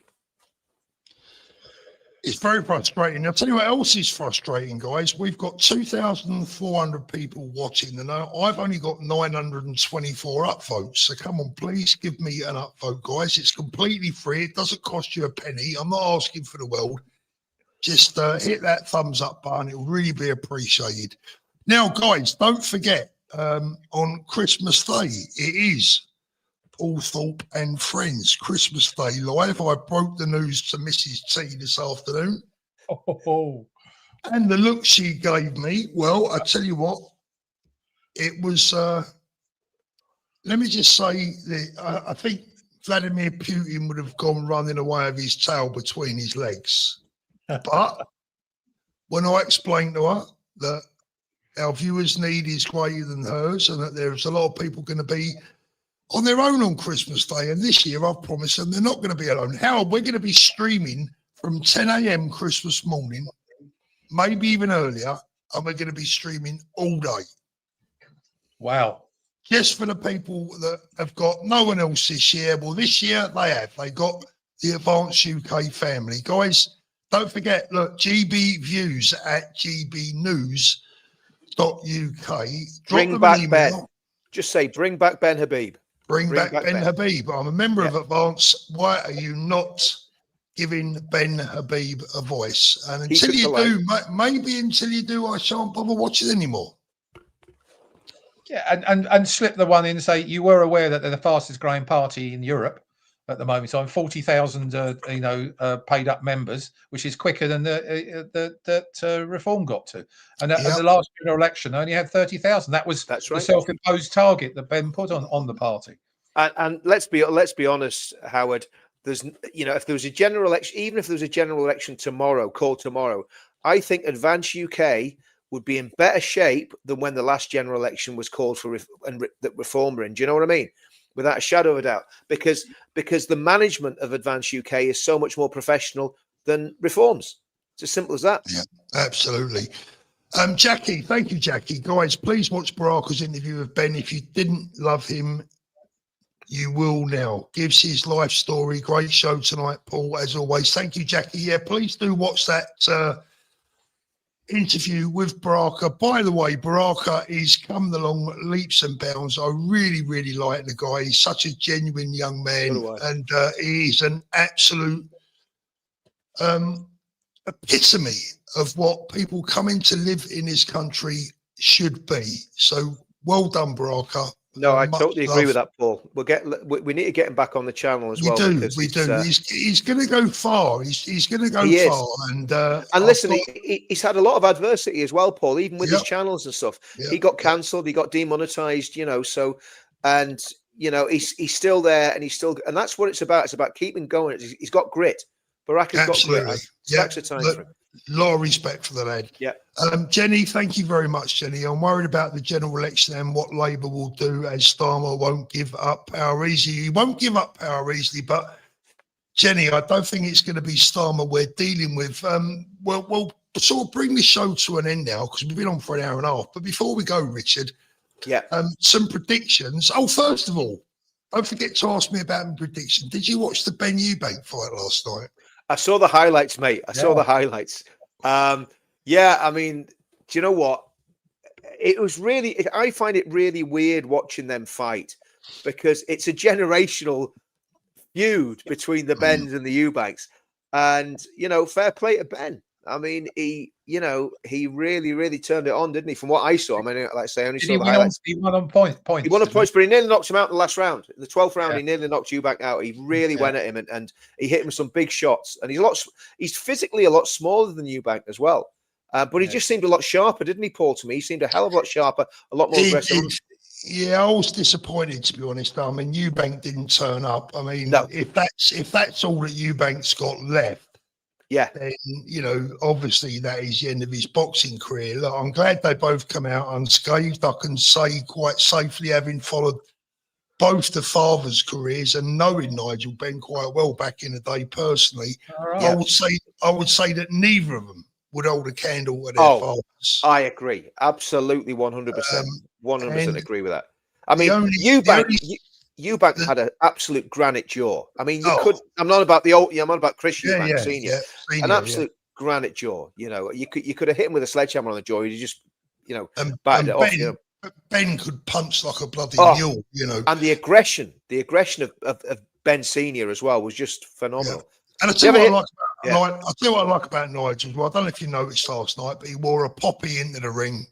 It's very frustrating. I'll tell you what else is frustrating, guys. We've got 2,400 people watching, and I've only got 924 upvotes. So come on, please give me an upvote, guys. It's completely free. It doesn't cost you a penny. I'm not asking for the world. Just hit that thumbs up button. It will really be appreciated. Now, guys, don't forget, on Christmas Day, it is Paul Thorpe and Friends Christmas Day live. I broke the news to Mrs. T this afternoon. Oh. And the look she gave me, well, I tell you what, it was, let me just say that I think Vladimir Putin would have gone running away with his tail between his legs. But when I explained to her that our viewers' need is greater than hers and that there's a lot of people going to be on their own on Christmas Day, and this year I've promised them they're not going to be alone. Howard, we're going to be streaming from 10 a.m. Christmas morning, maybe even earlier, and we're going to be streaming all day. Wow. Just for the people that have got no one else this year. Well, this year they have. They got the Advanced UK family. Guys, don't forget, look, GB Views at gbnews.uk. Bring back Ben. Just say, bring back Ben Habib. Bring back Ben Habib. I'm a member of Advance. Why are you not giving Ben Habib a voice? And until you do, maybe until you do, I shan't bother watching anymore. Yeah, and slip the one in and say you were aware that they're the fastest growing party in Europe at the moment. So I'm 40,000, paid up members, which is quicker than that Reform got to. And at the last general election, I only had 30,000. That's right. The self-imposed target that Ben put on the party. And let's be honest, Howard. there's, you know, if there was a general election, even if there was a general election tomorrow, called tomorrow, I think Advance UK would be in better shape than when the last general election was called for that Reform were in. Do you know what I mean? Without a shadow of a doubt, because the management of Advance UK is so much more professional than Reform's. It's as simple as that. Yeah, absolutely. Jackie, thank you, Jackie. Guys, please watch Baraka's interview with Ben. If you didn't love him, you will now. Gives his life story. Great show tonight, Paul, as always. Thank you, Jackie. Yeah, please do watch that interview with Baraka. By the way, Baraka is coming along leaps and bounds. I really, really like the guy. He's such a genuine young man, and he is an absolute epitome of what people coming to live in this country should be. So well done, Baraka. No, I totally agree with that, Paul. We need to get him back on the channel as well. We do. He's going to go far. He's going to go far. And listen, he's had a lot of adversity as well, Paul. Even with his channels and stuff, he got cancelled. He got demonetized. You know, so and you know he's still there, and and that's what it's about. It's about keeping going. He's got grit. Baraka's got grit. Stacks of time for him. A lot of respect for the lad. Yeah. Jenny, thank you very much, Jenny. I'm worried about the general election and what Labour will do, as Starmer won't give up power easily. He won't give up power easily, but Jenny, I don't think it's going to be Starmer we're dealing with. We'll sort of bring the show to an end now because we've been on for an hour and a half. But before we go, Richard, some predictions. Oh, first of all, don't forget to ask me about my prediction. Did you watch the Ben Eubank fight last night? I saw the highlights, mate. I saw the highlights. I mean, do you know what? It was really, I find it really weird watching them fight because it's a generational feud between the Bens and the Eubanks. And, you know, fair play to Ben. I mean, he really, really turned it on, didn't he? From what I saw. I mean, like I say, I only saw the highlights. He won on points. He won on points, but he nearly knocked him out in the last round. In the 12th round, he nearly knocked Eubank out. He really went at him and he hit him with some big shots. And he's physically a lot smaller than Eubank as well. But he just seemed a lot sharper, didn't he, Paul, to me? He seemed a hell of a lot sharper, a lot more aggressive. Yeah, I was disappointed, to be honest. I mean, Eubank didn't turn up. I mean, if that's all that Eubank's got left, then, you know, obviously that is the end of his boxing career. Look, I'm glad they both come out unscathed. I can say quite safely, having followed both the fathers' careers and knowing Nigel Benn quite well back in the day personally, I would say that neither of them would hold a candle to their fathers. I agree. Absolutely 100%. 100% agree with that. I mean, Eubank had an absolute granite jaw. I mean, you could. I'm not about the old. I'm not about Chris Eubank Senior. An absolute granite jaw. You know, you could have hit him with a sledgehammer on the jaw. You just, you know, batted it off. You know, Ben could punch like a bloody mule. You know, and the aggression of Ben Senior as well was just phenomenal. Yeah. And I tell you what I like about Nigel as well. I don't know if you noticed last night, but he wore a poppy into the ring.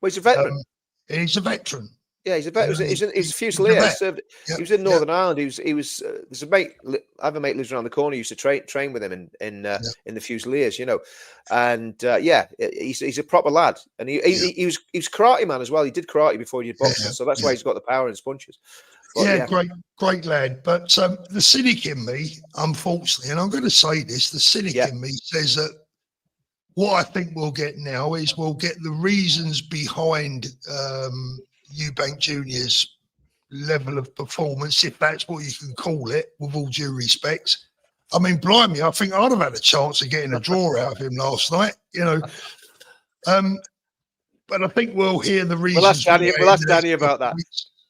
Well, he's a veteran. He's a veteran. Yeah, he's a veteran. He's a Fusilier. He was in Northern Ireland. He was. There's a mate. I have a mate lives around the corner. He used to train with him in the Fusiliers. You know, and he's a proper lad. And he was karate man as well. He did karate before he did boxing, so that's why he's got the power in his punches. But, great lad. But the cynic in me, unfortunately, and I'm going to say this, the cynic in me says that what I think we'll get now is we'll get the reasons behind Eubank Jr.'s level of performance, if that's what you can call it, with all due respect. I mean, blimey, I think I'd have had a chance of getting a draw out of him last night, you know. But I think we'll hear the reasons. We'll ask Danny about that.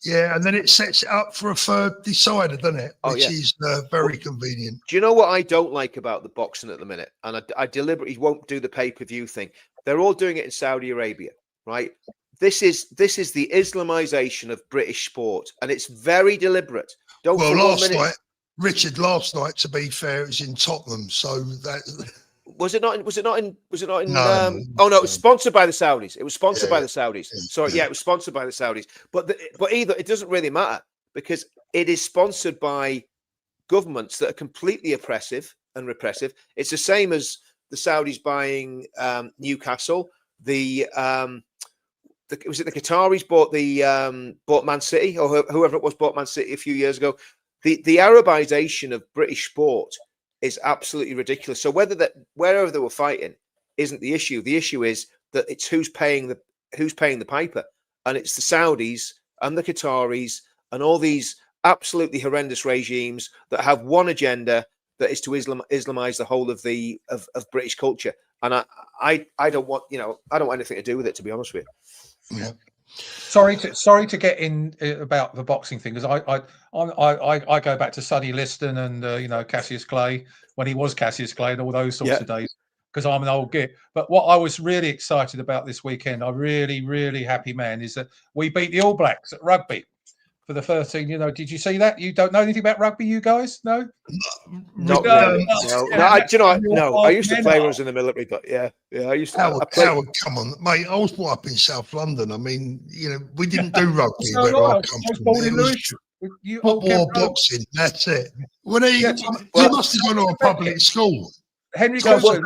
Yeah, and then it sets it up for a third decider, doesn't it? Which is very convenient. Do you know what I don't like about the boxing at the minute? And I deliberately won't do the pay-per-view thing. They're all doing it in Saudi Arabia, right? This is the Islamization of British sport, and it's very deliberate. Last night, to be fair, it was in Tottenham, so that was it not in no, it was sponsored by the Saudis. It was sponsored by the Saudis. Sorry, it was sponsored by the Saudis. But either it doesn't really matter because it is sponsored by governments that are completely oppressive and repressive. It's the same as the Saudis buying Newcastle. Was it the Qataris bought Man City, or whoever it was bought Man City a few years ago? the Arabization of British sport is absolutely ridiculous. So wherever they were fighting isn't the issue. The issue is that it's who's paying the piper, and it's the Saudis and the Qataris and all these absolutely horrendous regimes that have one agenda, that is to Islamize the whole of of British culture. And I don't want I don't want anything to do with it, to be honest with you. Yeah. Sorry to get in about the boxing thing, because I go back to Sonny Liston and Cassius Clay, when he was Cassius Clay, and all those sorts of days, because I'm an old git. But what I was really excited about this weekend, I'm really happy man, is that we beat the All Blacks at rugby for the 13. Did you see that? You don't know anything about rugby, you guys? No. Not really. No. I used to play when I was in the military, but yeah, I used to. Howard, come on, mate. I was brought up in South London. I mean, we didn't do rugby where I come from. It was football, boxing. That's it. Well, you must have gone to a public school. Henry Gosling,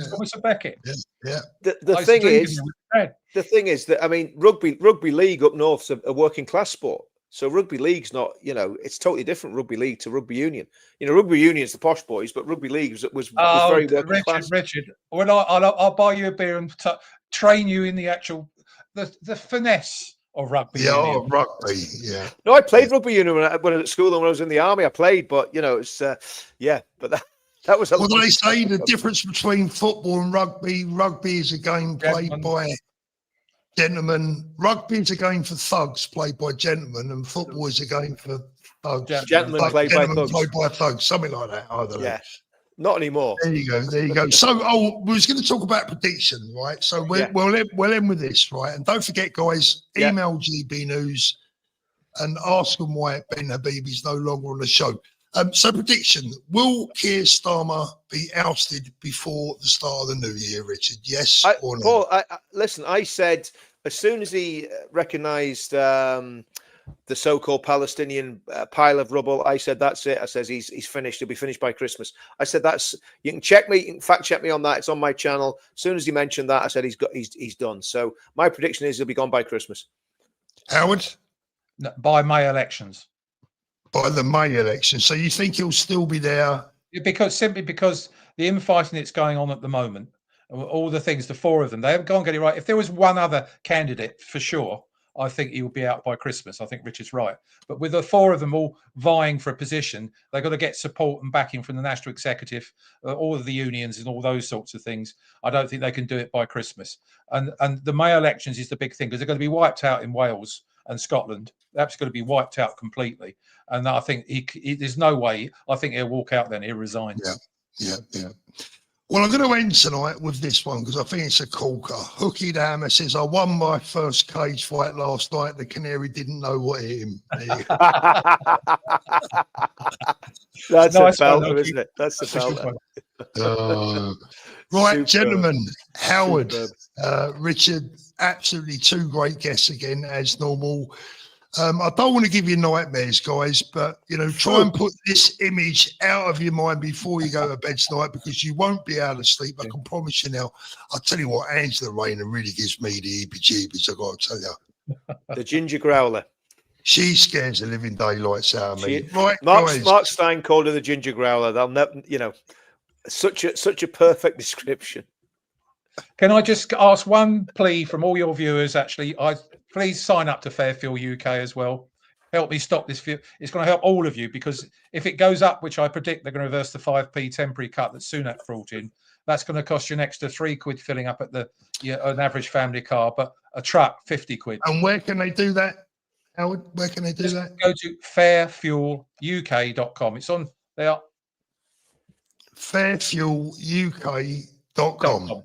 Thomas Beckett. Yeah. The thing is that, I mean, rugby league up north's a working class sport. So rugby league's not, it's totally different, rugby league to rugby union. Rugby union's the posh boys, but rugby league was very working class. Richard, I'll buy you a beer and train you in the actual the finesse of rugby. Yeah, rugby. Yeah. No, I played rugby union when I was at school, and when I was in the army, I played. But it's but that was. Well, they say the difference between football and rugby. Rugby is a game played by gentlemen. Rugby is a game for thugs played by gentlemen, and football is a game for thugs. Gentlemen played by thugs. Something like that. I don't know. Not anymore. There you go. So, we was going to talk about prediction, right? So we'll end with this, right? And don't forget, guys, email GB News and ask them why Ben Habibi's no longer on the show. So prediction, will Keir Starmer be ousted before the start of the new year, Richard? Yes or no? Paul, listen, I said as soon as he recognised the so-called Palestinian pile of rubble, I said, that's it. I says, he's finished. He'll be finished by Christmas. I said, you can check me, you can fact check me on that. It's on my channel. As soon as he mentioned that, I said, he's done. So my prediction is he'll be gone by Christmas. Howard? No, by May elections. By the May election. So you think he'll still be there? Simply because the infighting that's going on at the moment, all the things, the four of them, they haven't gone get it right. If there was one other candidate, for sure, I think he will be out by Christmas. I think Richard's right. But with the four of them all vying for a position, they've got to get support and backing from the National Executive, all of the unions and all those sorts of things. I don't think they can do it by Christmas. And the May elections is the big thing, because they're going to be wiped out in Wales and Scotland. That's going to be wiped out completely. And I think there's no way. I think he'll walk out then. He'll resign. Yeah. Well, I'm going to end tonight with this one because I think it's a corker. Hooky the Hammer says, I won my first cage fight last night. The canary didn't know what hit him. That's nice, a belter, isn't it? That's a belter. Right, Superb. Gentlemen, Howard, Richard, absolutely two great guests again, as normal. I don't want to give you nightmares, guys, but, try and put this image out of your mind before you go to bed tonight, because you won't be able to sleep. I can promise you now. I'll tell you what, Angela Rayner really gives me the heebie-jeebies, I've got to tell you. The ginger growler. She scares the living daylights out of me. Right, Mark Stein called her the ginger growler. They'll never, such a perfect description. Can I just ask one plea from all your viewers? Actually, please sign up to Fairfield UK as well. Help me stop this. It's going to help all of you, because if it goes up, which I predict they're going to reverse the 5p temporary cut that Sunak brought in, that's going to cost you an extra £3 filling up at an average family car, but a truck £50. And where can they do that, Howard? Where can they do that? Go to fairfueluk.com. It's on there. Fairfueluk.com.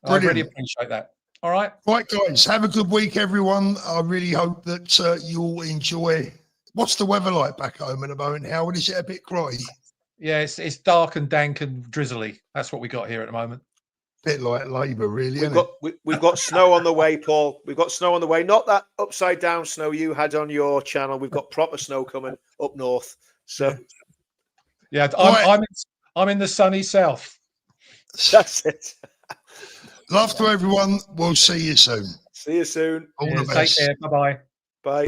I really appreciate that. All right. Right, guys. Have a good week, everyone. I really hope that you'll enjoy. What's the weather like back home at the moment, Howard? Is it a bit grey? Yeah, it's dark and dank and drizzly. That's what we got here at the moment. Bit like Labour, really. We've got snow on the way, Paul. We've got snow on the way. Not that upside down snow you had on your channel. We've got proper snow coming up north. So, yeah, I'm in the sunny south. That's it. Love to everyone. We'll see you soon. See you soon. All the best. Take care. Bye-bye. Bye.